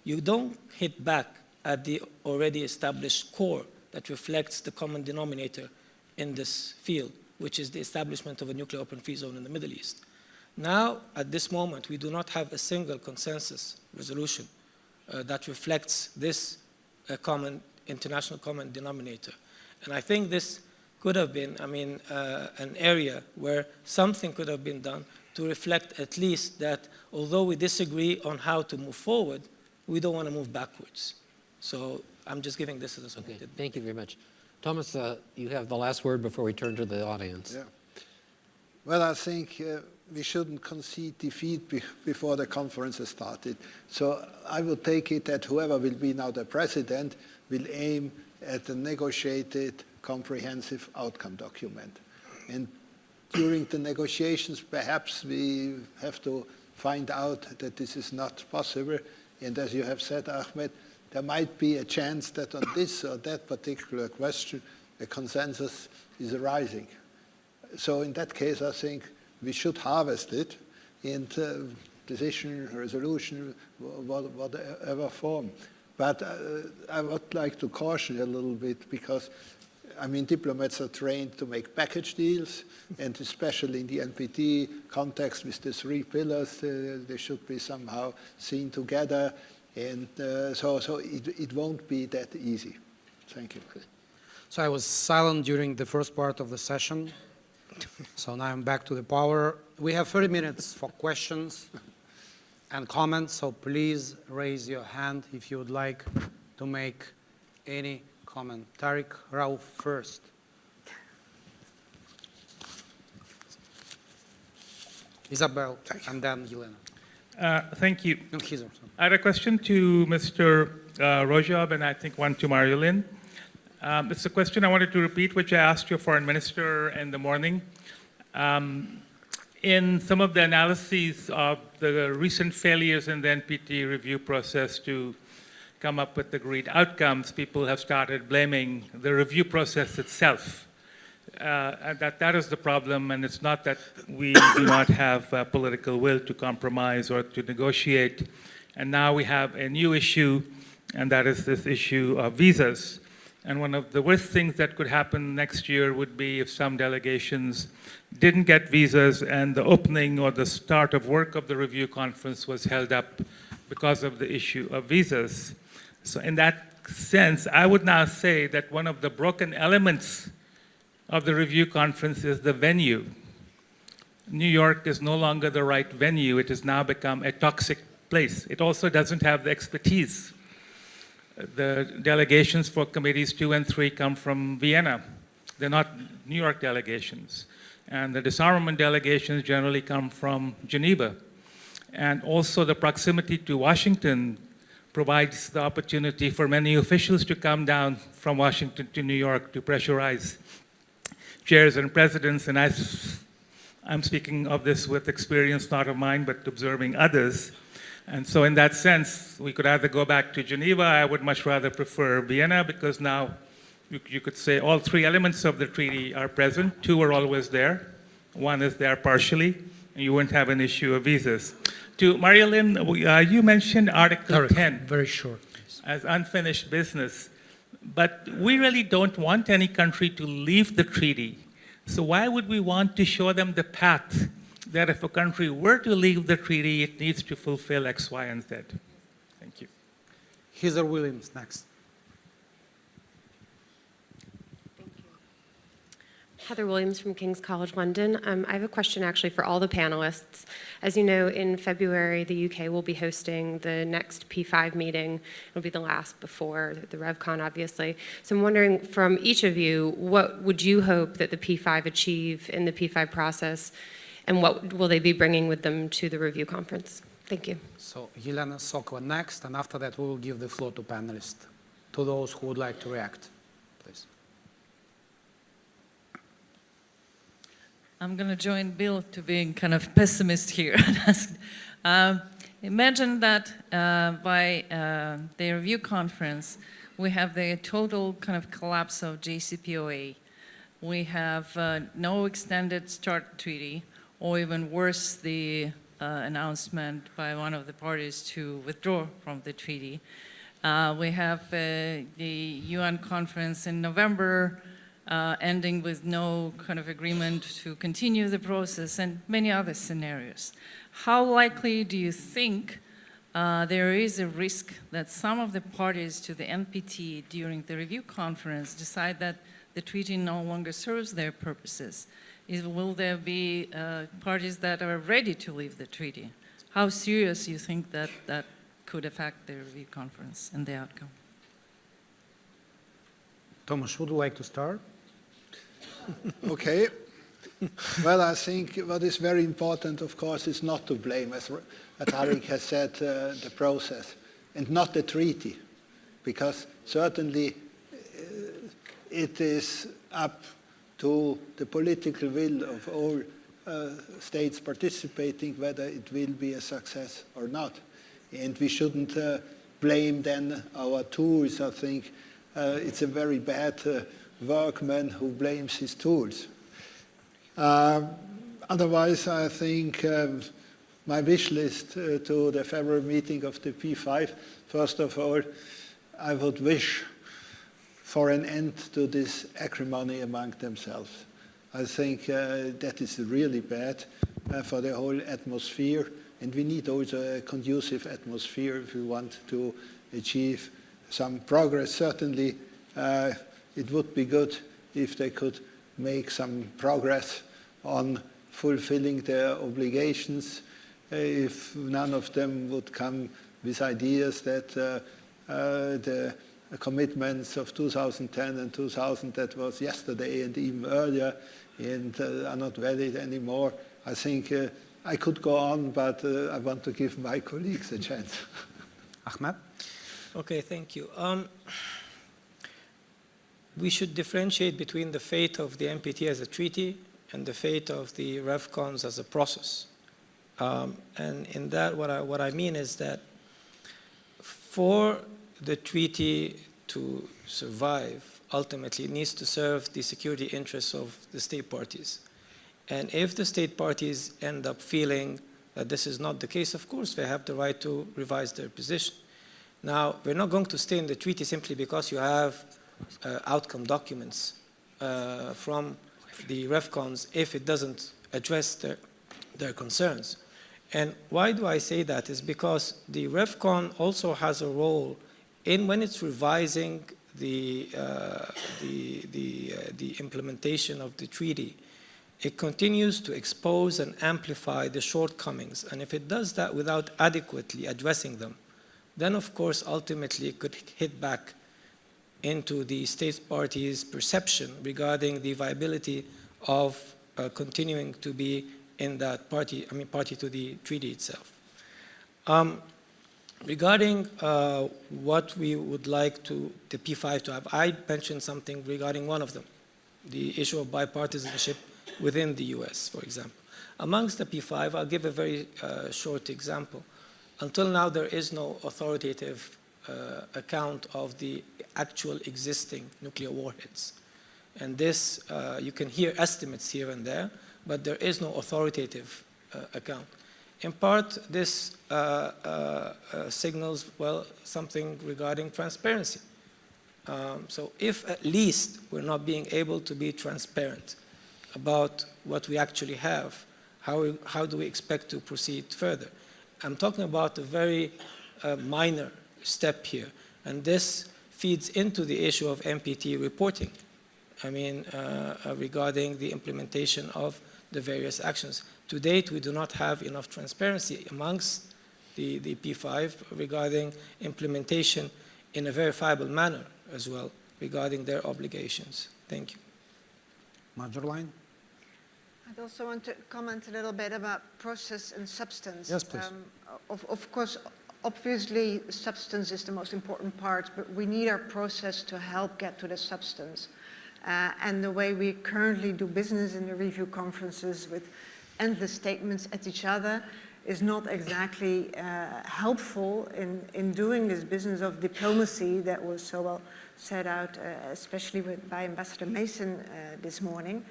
you don't hit back at the already established core that reflects the common denominator in this field, which is the establishment of a nuclear weapon-free zone in the Middle East. Now, at this moment, we do not have a single consensus resolution that reflects this international common denominator. And I think this could have been, an area where something could have been done to reflect at least that although we disagree on how to move forward, we don't want to move backwards. So I'm just giving this as a Okay, thank you very much. Thomas, you have the last word before we turn to the audience. Yeah. Well, I think we shouldn't concede defeat before the conference has started. So I will take it that whoever will be now the president will aim at a negotiated, comprehensive outcome document. And during the negotiations, perhaps we have to find out that this is not possible. And as you have said, Ahmed, there might be a chance that on this or that particular question, a consensus is arising. So in that case, I think we should harvest it in decision, resolution, whatever form. But I would like to caution a little bit because, diplomats are trained to make package deals, and especially in the NPT context with the three pillars, they should be somehow seen together. And so it won't be that easy. Thank you. So I was silent during the first part of the session. So now I'm back to the power. We have 30 minutes for questions and comments, so please raise your hand if you would like to make any comment. Tariq Rauf first. Isabel, and then Yelena. Thank you. No, he's I had a question to Mr. ROZHKOV and I think one to Marjolijn. It's a question I wanted to repeat, which I asked your foreign minister in the morning. In some of the analyses of the recent failures in the NPT review process to come up with agreed outcomes, people have started blaming the review process itself. And that is the problem, and it's not that we do not have political will to compromise or to negotiate. And now we have a new issue, and that is this issue of visas. And one of the worst things that could happen next year would be if some delegations didn't get visas and the opening or the start of work of the review conference was held up because of the issue of visas. So in that sense, I would now say that one of the broken elements of the review conference is the venue. New York is no longer the right venue. It has now become a toxic place. It also doesn't have the expertise. The delegations for committees 2 and 3 come from Vienna. They're not New York delegations. And the disarmament delegations generally come from Geneva. And also the proximity to Washington provides the opportunity for many officials to come down from Washington to New York to pressurize chairs and presidents. And I'm speaking of this with experience, not of mine, but observing others. And so in that sense, we could either go back to Geneva. I would much rather prefer Vienna, because now you could say all three elements of the treaty are present. Two are always there. One is there partially, and you wouldn't have an issue of visas. To Marjolijn, you mentioned Article 10 very short. as unfinished business, but we really don't want any country to leave the treaty. So why would we want to show them the path that if a country were to leave the treaty, it needs to fulfill X, Y, and Z? Thank you. Heather Williams, next. Heather Williams from King's College London. I have a question actually for all the panelists. As you know, in February, the UK will be hosting the next P5 meeting. It'll be the last before the RevCon, obviously. So I'm wondering from each of you, what would you hope that the P5 achieve in the P5 process, and what will they be bringing with them to the review conference? Thank you. So Yelena Sokova next, and after that we will give the floor to panelists, to those who would like to react, please. I'm going to join Bill to being kind of pessimist here. Imagine that by the review conference, we have the total kind of collapse of JCPOA. We have no extended START treaty, or even worse, the announcement by one of the parties to withdraw from the treaty. We have the UN conference in November, ending with no kind of agreement to continue the process, and many other scenarios. How likely do you think there is a risk that some of the parties to the NPT during the review conference decide that the treaty no longer serves their purposes? Will there be parties that are ready to leave the treaty? How serious do you think that that could affect the review conference and the outcome? Thomas, would you like to start? Okay. Well, I think what is very important, of course, is not to blame, as Tariq has said, the process, and not the treaty, because certainly it is up to the political will of all states participating whether it will be a success or not. And we shouldn't blame then our tools. I think it's a very bad workman who blames his tools. Otherwise, I think my wish list to the February meeting of the P5, first of all, I would wish for an end to this acrimony among themselves. I think that is really bad for the whole atmosphere, and we need also a conducive atmosphere if we want to achieve some progress. Certainly, it would be good if they could make some progress on fulfilling their obligations, if none of them would come with ideas that the commitments of 2010 and 2000 that was yesterday and even earlier and are not valid anymore. I think I could go on, but I want to give my colleagues a chance. Ahmed? Okay, thank you. We should differentiate between the fate of the NPT as a treaty and the fate of the RevCons as a process. And in that, what I mean is that for the treaty to survive, ultimately it needs to serve the security interests of the state parties. And if the state parties end up feeling that this is not the case, of course, they have the right to revise their position. Now, we're not going to stay in the treaty simply because you have outcome documents from the RevCons if it doesn't address their concerns. And why do I say that? Is because the RevCon also has a role in when it's revising the implementation of the treaty. It continues to expose and amplify the shortcomings. And if it does that without adequately addressing them, then of course ultimately it could hit back into the state parties' perception regarding the viability of continuing to be in that party to the treaty itself. Regarding what we would like the P5 to have, I mentioned something regarding one of them, the issue of bipartisanship within the US, for example. Amongst the P5, I'll give a very short example. Until now, there is no authoritative account of the actual existing nuclear warheads. And this, you can hear estimates here and there, but there is no authoritative account. In part, this signals, well, something regarding transparency. So if at least we're not being able to be transparent about what we actually have, how do we expect to proceed further? I'm talking about a very minor step here, and this feeds into the issue of NPT reporting. I mean, regarding the implementation of the various actions. To date, we do not have enough transparency amongst the P5 regarding implementation in a verifiable manner as well regarding their obligations. Thank you. Marjolijn? I'd also want to comment a little bit about process and substance. Yes, please. Of course, obviously, substance is the most important part, but we need our process to help get to the substance. And the way we currently do business in the review conferences with endless statements at each other is not exactly helpful in doing this business of diplomacy that was so well set out, especially by Ambassador Mason this morning.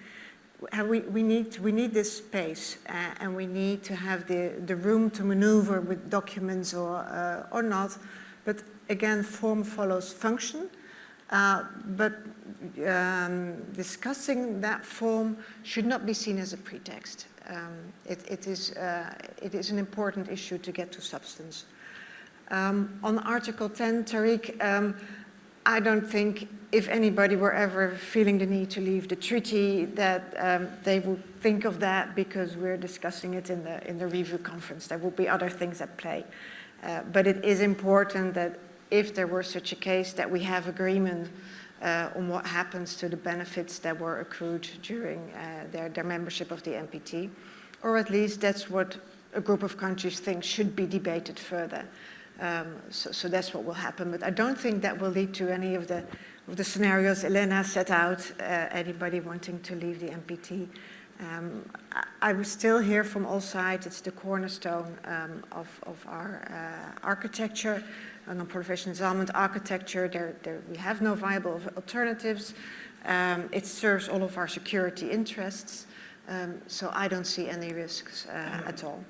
We need this space, and we need to have the room to maneuver with documents or not. But again, form follows function. But discussing that form should not be seen as a pretext. It is an important issue to get to substance. On Article 10, Tariq, I don't think if anybody were ever feeling the need to leave the treaty that they would think of that because we're discussing it in the review conference. There will be other things at play. But it is important that if there were such a case that we have agreement on what happens to the benefits that were accrued during their membership of the NPT, or at least that's what a group of countries think should be debated further. So that's what will happen. But I don't think that will lead to any of the scenarios Elena set out, anybody wanting to leave the NPT. I will still hear from all sides. It's the cornerstone of our architecture, non-proliferation disarmament architecture. We have no viable alternatives. It serves all of our security interests. So I don't see any risks at all.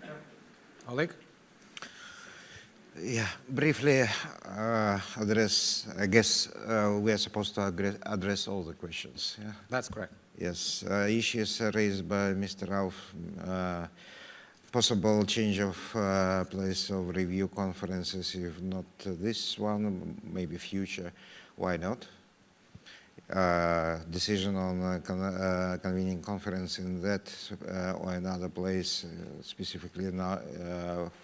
Oleg? Yeah, briefly address, I guess we are supposed to address all the questions. Yeah? That's correct. Yes, issues raised by Mr. Rauf, possible change of place of review conferences, if not this one, maybe future, why not? Decision on convening conference in that or another place, specifically now,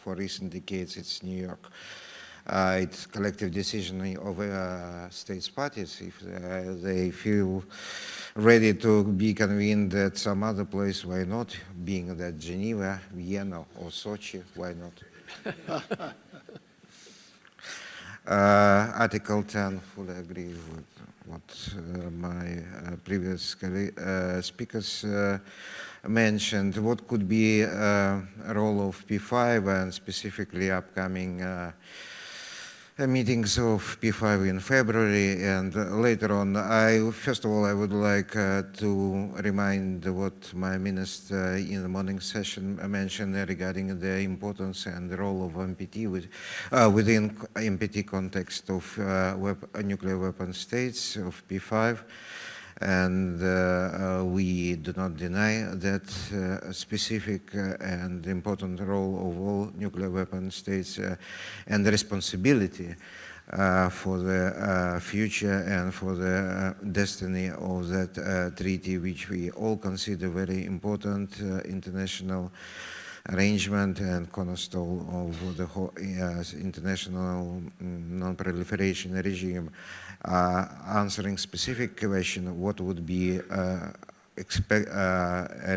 for recent decades, it's New York. It's collective decision of states parties. If they feel ready to be convened at some other place, why not? Being that Geneva, Vienna, or Sochi, why not? Article 10, fully agree with what my previous speakers mentioned. What could be a role of P5 and specifically upcoming meetings of P5 in February and later on. First of all, I would like to remind what my minister in the morning session mentioned regarding the importance and the role of NPT within NPT context of nuclear weapon states of P5. And we do not deny that specific and important role of all nuclear weapon states and the responsibility for the future and for the destiny of that treaty, which we all consider very important international arrangement and cornerstone of the whole international non-proliferation regime. Answering specific question, what would be a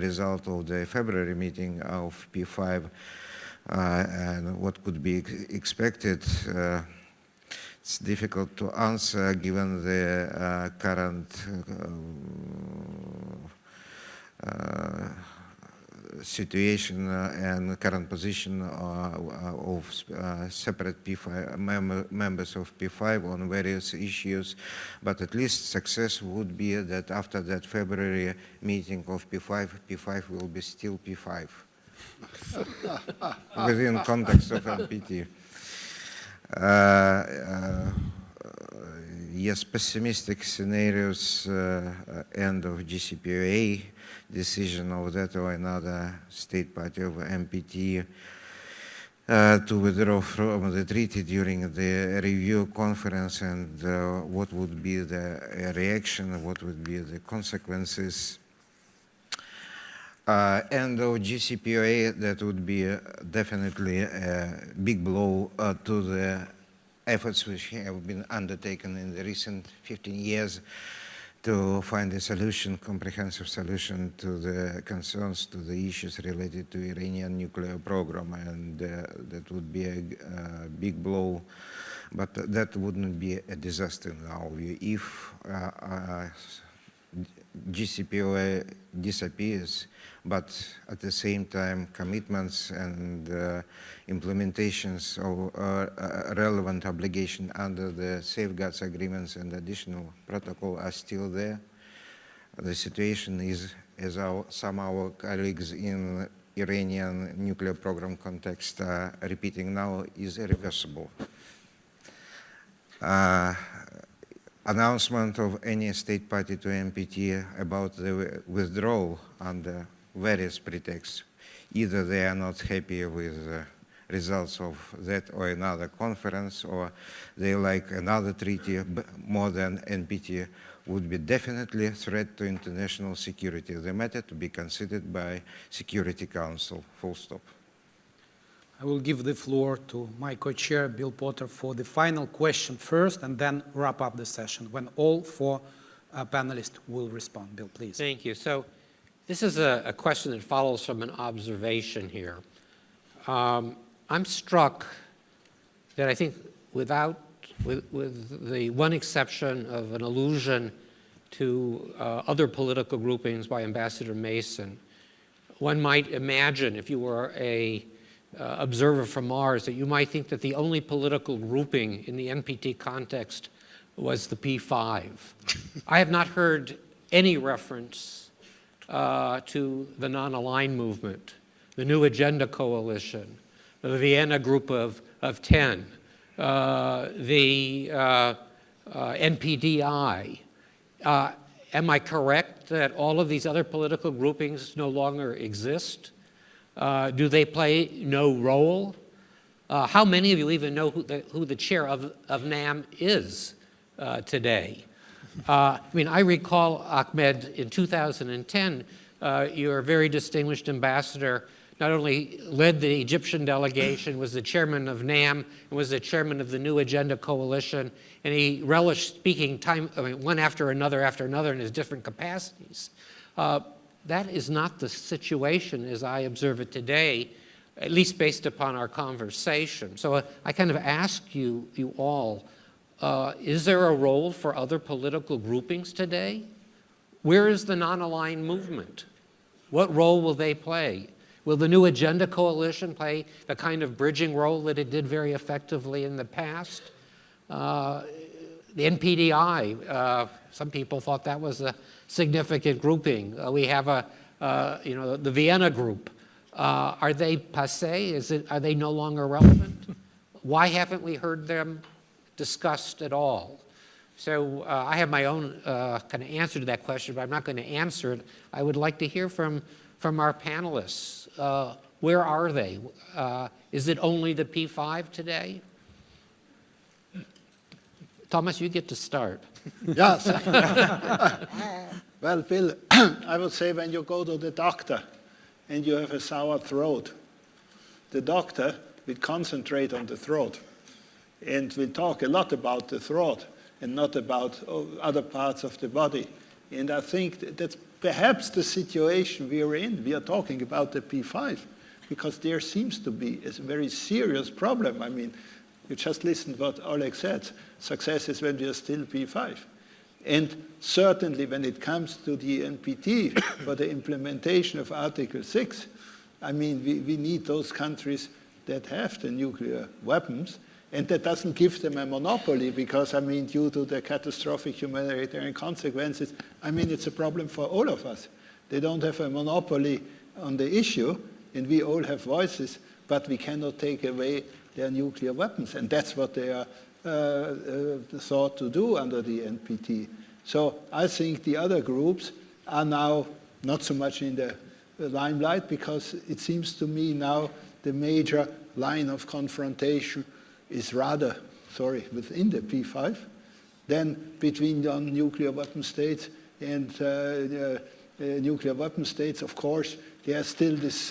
result of the February meeting of P5? and what could be expected. It's difficult to answer given the current situation and current position of separate P5 members of P5 on various issues, but at least success would be that after that February meeting of P5, P5 will be still P5 within context of NPT. Yes, pessimistic scenarios, end of GCPOA, decision of that or another state party of MPT to withdraw from the treaty during the review conference, and what would be the reaction, what would be the consequences. End of GCPOA, that would be definitely a big blow to the efforts which have been undertaken in the recent 15 years to find a solution, comprehensive solution to the concerns, to the issues related to Iranian nuclear program, and that would be a big blow, but that wouldn't be a disaster in our view. If GCPOA disappears, but at the same time commitments and implementations of relevant obligation under the safeguards agreements and additional protocol are still there, the situation is, as some of our colleagues in Iranian nuclear program context are repeating now, is irreversible. Announcement of any state party to NPT about the withdrawal under various pretexts. Either they are not happy with the results of that or another conference, or they like another treaty more than NPT, would be definitely a threat to international security. The matter to be considered by Security Council, full stop. I will give the floor to my co-chair, Bill Potter, for the final question first, and then wrap up the session when all four panelists will respond. Bill, please. Thank you. So this is a question that follows from an observation here. I'm struck that I think with the one exception of an allusion to other political groupings by Ambassador Mason, one might imagine, if you were a observer from Mars, that you might think that the only political grouping in the NPT context was the P5. I have not heard any reference to the non-aligned movement, the New Agenda Coalition, the Vienna Group of 10, the NPDI. Am I correct that all of these other political groupings no longer exist? Do they play no role? How many of you even know who the chair of NAM is today? I mean, I recall, Ahmed, in 2010, your very distinguished ambassador not only led the Egyptian delegation, was the chairman of NAM, and was the chairman of the New Agenda Coalition, and he relished speaking one after another in his different capacities. That is not the situation as I observe it today, at least based upon our conversation. So I kind of ask you all, is there a role for other political groupings today? Where is the non-aligned movement? What role will they play? Will the New Agenda Coalition play the kind of bridging role that it did very effectively in the past? The NPDI, some people thought that was a significant grouping. We have the Vienna group. Are they passé? Are they no longer relevant? Why haven't we heard them discussed at all? So I have my own kind of answer to that question, but I'm not going to answer it. I would like to hear from our panelists. Where are they? Is it only the P5 today? Thomas, you get to start. Yes. Well, Bill, I would say when you go to the doctor and you have a sour throat, the doctor will concentrate on the throat and will talk a lot about the throat and not about other parts of the body. And I think that's perhaps the situation we are in. We are talking about the P5, because there seems to be a very serious problem. I mean, you just listened what Oleg said. Success is when we are still P5. And certainly when it comes to the NPT for the implementation of Article 6, I mean, we need those countries that have the nuclear weapons, and that doesn't give them a monopoly because, I mean, due to the catastrophic humanitarian consequences, I mean, it's a problem for all of us. They don't have a monopoly on the issue, and we all have voices, but we cannot take away their nuclear weapons, and that's what they are thought to do under the NPT. So I think the other groups are now not so much in the limelight, because it seems to me now the major line of confrontation is rather, within the P5 than between non-nuclear weapon states and nuclear weapon states. Of course, there is still this,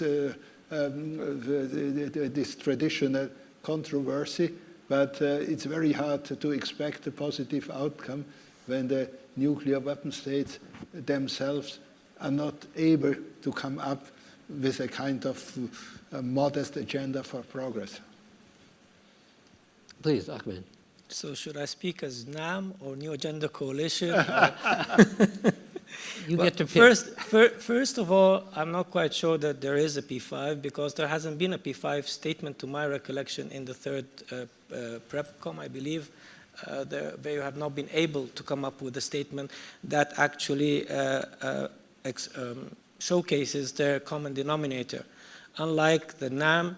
this traditional controversy, but it's very hard to expect a positive outcome when the nuclear weapon states themselves are not able to come up with a kind of modest agenda for progress. Please, Ahmed. So should I speak as NAM or New Agenda Coalition? You get to pick. First of all, I'm not quite sure that there is a P5, because there hasn't been a P5 statement to my recollection in the third PrepCom, I believe. They have not been able to come up with a statement that actually showcases their common denominator. Unlike the NAM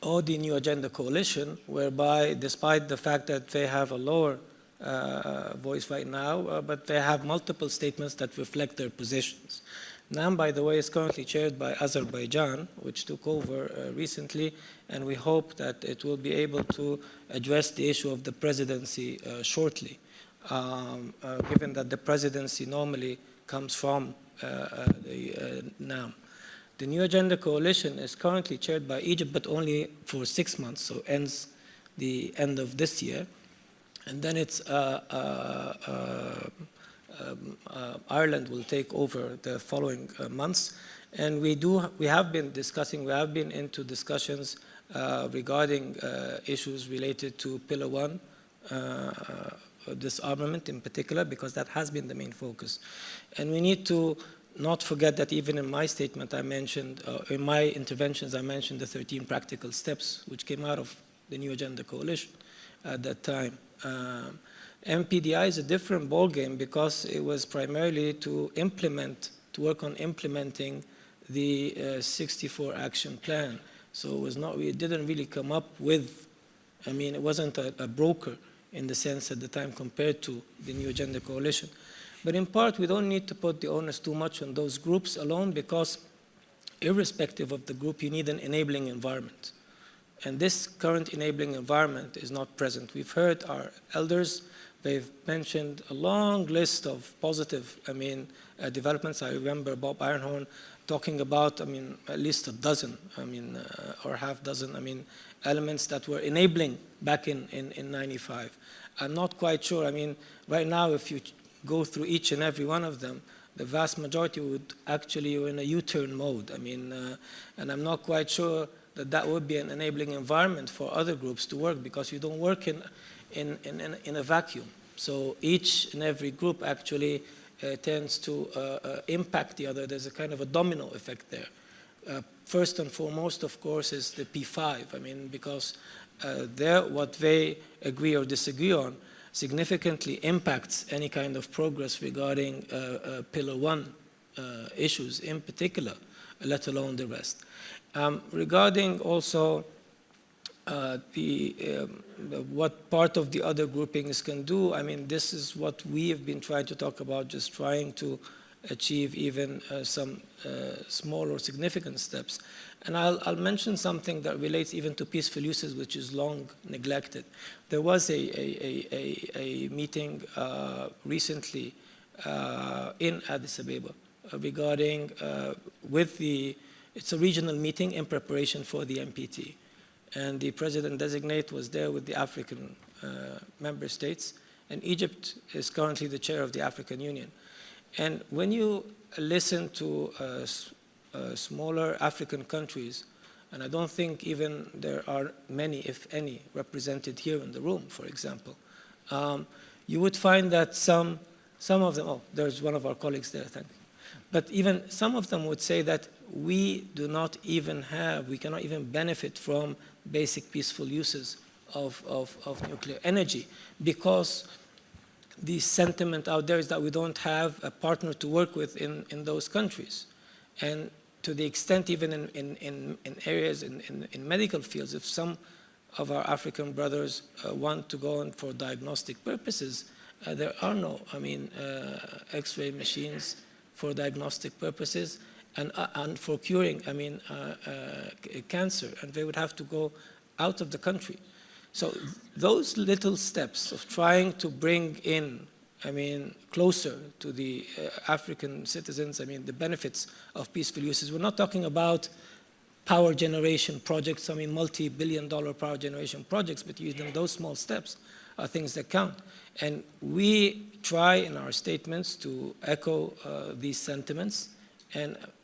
or the New Agenda Coalition, whereby despite the fact that they have a lower voice right now, but they have multiple statements that reflect their positions. NAM, by the way, is currently chaired by Azerbaijan, which took over recently, and we hope that it will be able to address the issue of the presidency shortly, given that the presidency normally comes from the NAM. The New Agenda Coalition is currently chaired by Egypt, but only for 6 months, so ends the end of this year. And then it's Ireland will take over the following months. And we have been into discussions regarding issues related to Pillar 1, disarmament in particular, because that has been the main focus. And we need to not forget that even in my statement I mentioned, in my interventions I mentioned the 13 practical steps which came out of the New Agenda Coalition at that time. MPDI is a different ballgame because it was primarily to work on implementing the 64 action plan. So it was not, we didn't really come up with, I mean, it wasn't a broker in the sense at the time compared to the New Agenda Coalition. But in part, we don't need to put the onus too much on those groups alone, because irrespective of the group, you need an enabling environment. And this current enabling environment is not present. We've heard our elders, they've mentioned a long list of positive, developments. I remember Bob Ironhorn talking about, at least a dozen, or half dozen, elements that were enabling back in 95. I'm not quite sure. Right now, if you go through each and every one of them, the vast majority would actually are in a U-turn mode. And I'm not quite sure that would be an enabling environment for other groups to work, because you don't work in a vacuum. So each and every group actually tends to impact the other. There's a kind of a domino effect there. First and foremost, of course, is the P5. Because what they agree or disagree on significantly impacts any kind of progress regarding Pillar 1 issues in particular, let alone the rest. Regarding also what part of the other groupings can do, this is what we have been trying to talk about, just trying to achieve even some small or significant steps. And I'll mention something that relates even to peaceful uses, which is long neglected. There was a meeting recently in Addis Ababa regarding it's a regional meeting in preparation for the NPT. And the president-designate was there with the African member states. And Egypt is currently the chair of the African Union. And when you listen to smaller African countries And I don't think even there are many, if any, represented here in the room, for example. You would find that some of them, oh, there's one of our colleagues there, thank you. But even some of them would say that we do not even have, we cannot even benefit from basic peaceful uses of nuclear energy, because the sentiment out there is that we don't have a partner to work with in those countries. And to the extent even in areas, in medical fields, if some of our African brothers want to go in for diagnostic purposes, there are no, X-ray machines for diagnostic purposes and for curing, cancer, and they would have to go out of the country. So those little steps of trying to bring in, closer to the African citizens, the benefits of peaceful uses. We're not talking about power generation projects, multi-billion-dollar power generation projects, but even those small steps are things that count. And we try in our statements to echo these sentiments,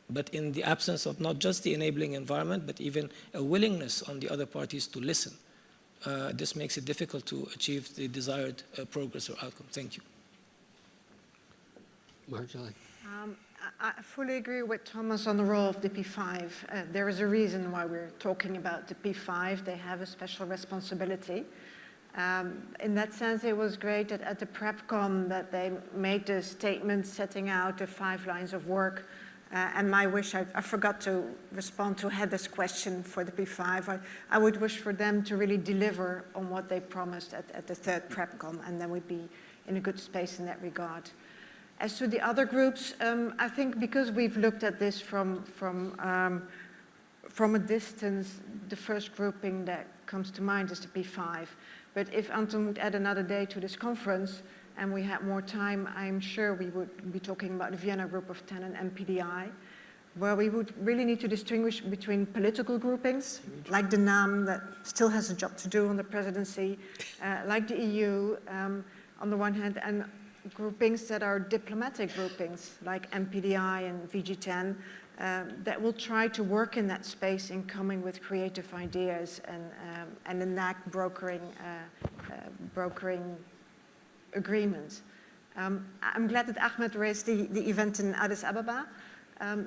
but in the absence of not just the enabling environment, but even a willingness on the other parties to listen. This makes it difficult to achieve the desired progress or outcome. Thank you. Marjolijn. I fully agree with Thomas on the role of the P5. There is a reason why we're talking about the P5. They have a special responsibility. In that sense, it was great that at the PrepCom that they made the statement setting out the 5 lines of work. And my wish, I forgot to respond to Heather's question for the P5. I would wish for them to really deliver on what they promised at the 3rd PrepCom, and then we'd be in a good space in that regard. As to the other groups, I think because we've looked at this from a distance, the first grouping that comes to mind is the P5. But if Anton would add another day to this conference and we had more time, I'm sure we would be talking about the Vienna Group of 10 and MPDI, where we would really need to distinguish between political groupings, like the NAM that still has a job to do on the presidency, like the EU on the one hand, and groupings that are diplomatic groupings, like MPDI and VG10, that will try to work in that space in coming with creative ideas and enact brokering agreements. I'm glad that Ahmed raised the event in Addis Ababa.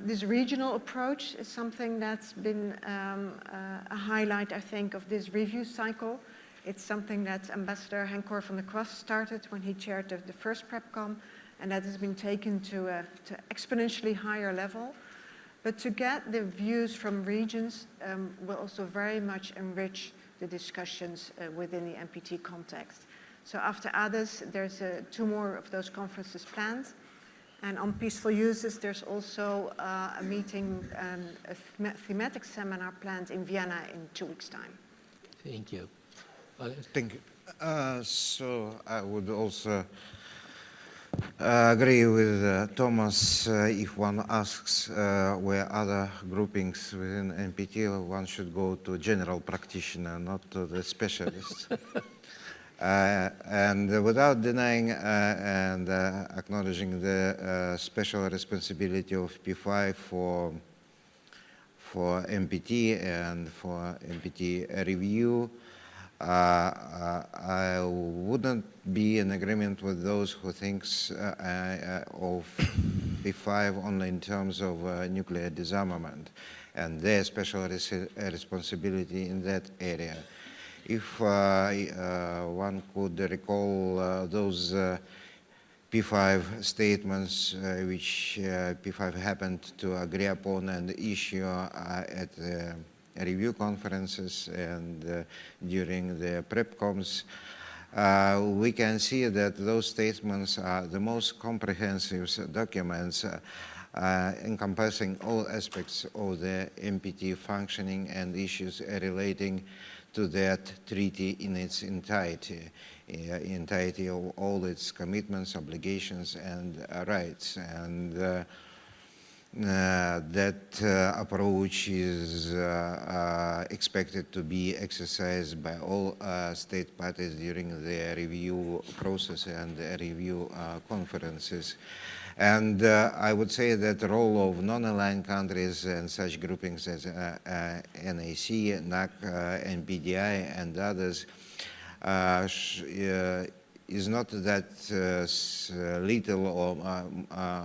This regional approach is something that's been a highlight, I think, of this review cycle. It's something that Ambassador Henk van der Kwast started when he chaired the first PrepCom, and that has been taken to exponentially higher level. But to get the views from regions will also very much enrich the discussions within the NPT context. So after Addis, there's 2 more of those conferences planned. And on peaceful uses, there's also a meeting, a thematic seminar planned in Vienna in 2 weeks' time. Thank you. Thank you. So I would also agree with Thomas. If one asks where other groupings within NPT, one should go to general practitioner, not to the specialists. And without denying and acknowledging the special responsibility of P5 for NPT and for NPT review, I wouldn't be in agreement with those who thinks of P5 only in terms of nuclear disarmament and their special responsibility in that area. If one could recall those P5 statements which P5 happened to agree upon and issue at the review conferences and during the PrepComs, we can see that those statements are the most comprehensive documents encompassing all aspects of the NPT functioning and issues relating to that treaty in its entirety of all its commitments, obligations, and rights. And that approach is expected to be exercised by all state parties during the review process and the review conferences. And I would say that the role of non-aligned countries and such groupings as NAC, NAC, NPDI, and others is not that little or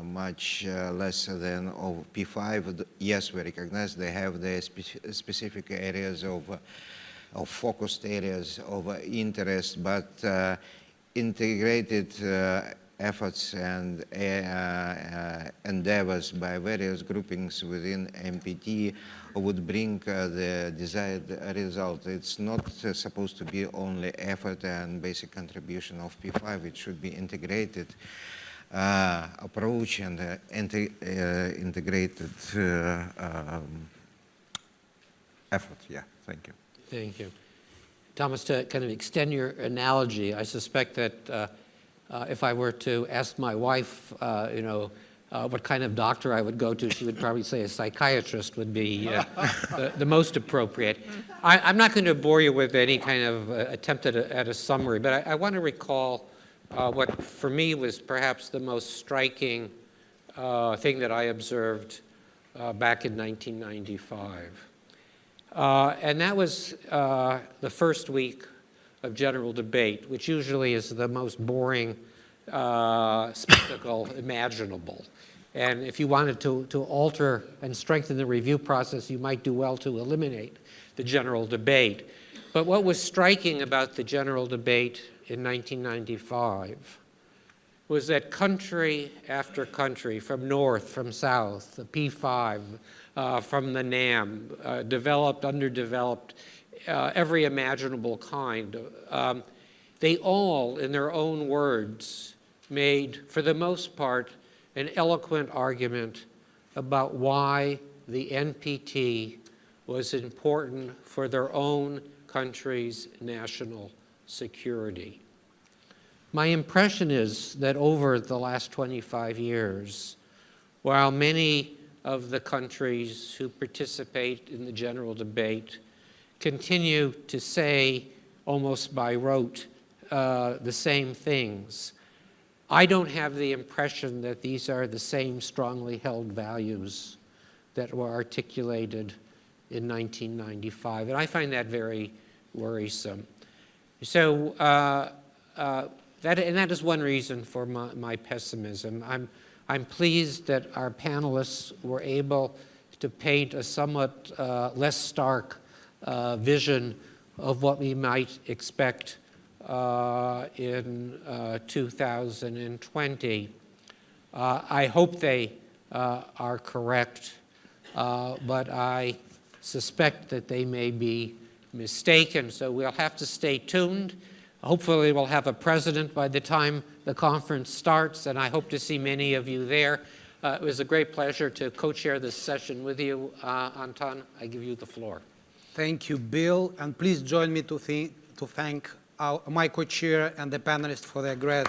much less than of P5. Yes, we recognize they have their specific areas of focused areas of interest, but integrated efforts and endeavors by various groupings within MPT would bring the desired result. It's not supposed to be only effort and basic contribution of P5. It should be integrated approach and integrated effort. Yeah, thank you. Thank you. Thomas, to kind of extend your analogy, I suspect that if I were to ask my wife, what kind of doctor I would go to, she would probably say a psychiatrist would be the most appropriate. I'm not going to bore you with any kind of attempt at a summary, but I want to recall what for me was perhaps the most striking thing that I observed back in 1995. And that was the first week of general debate, which usually is the most boring spectacle imaginable. And if you wanted to alter and strengthen the review process, you might do well to eliminate the general debate. But what was striking about the general debate in 1995 was that country after country, from north, from south, the P5, from the NAM, developed, underdeveloped, every imaginable kind. They all, in their own words, made, for the most part, an eloquent argument about why the NPT was important for their own country's national security. My impression is that over the last 25 years, while many of the countries who participate in the general debate continue to say, almost by rote, the same things, I don't have the impression that these are the same strongly held values that were articulated in 1995. And I find that very worrisome. So that is one reason for my pessimism. I'm pleased that our panelists were able to paint a somewhat less stark vision of what we might expect in 2020. I hope they are correct, but I suspect that they may be mistaken, so we'll have to stay tuned. Hopefully we'll have a president by the time the conference starts, and I hope to see many of you there. It was a great pleasure to co-chair this session with you. Anton, I give you the floor. Thank you, Bill, and please join me to thank my co-chair and the panelists for their great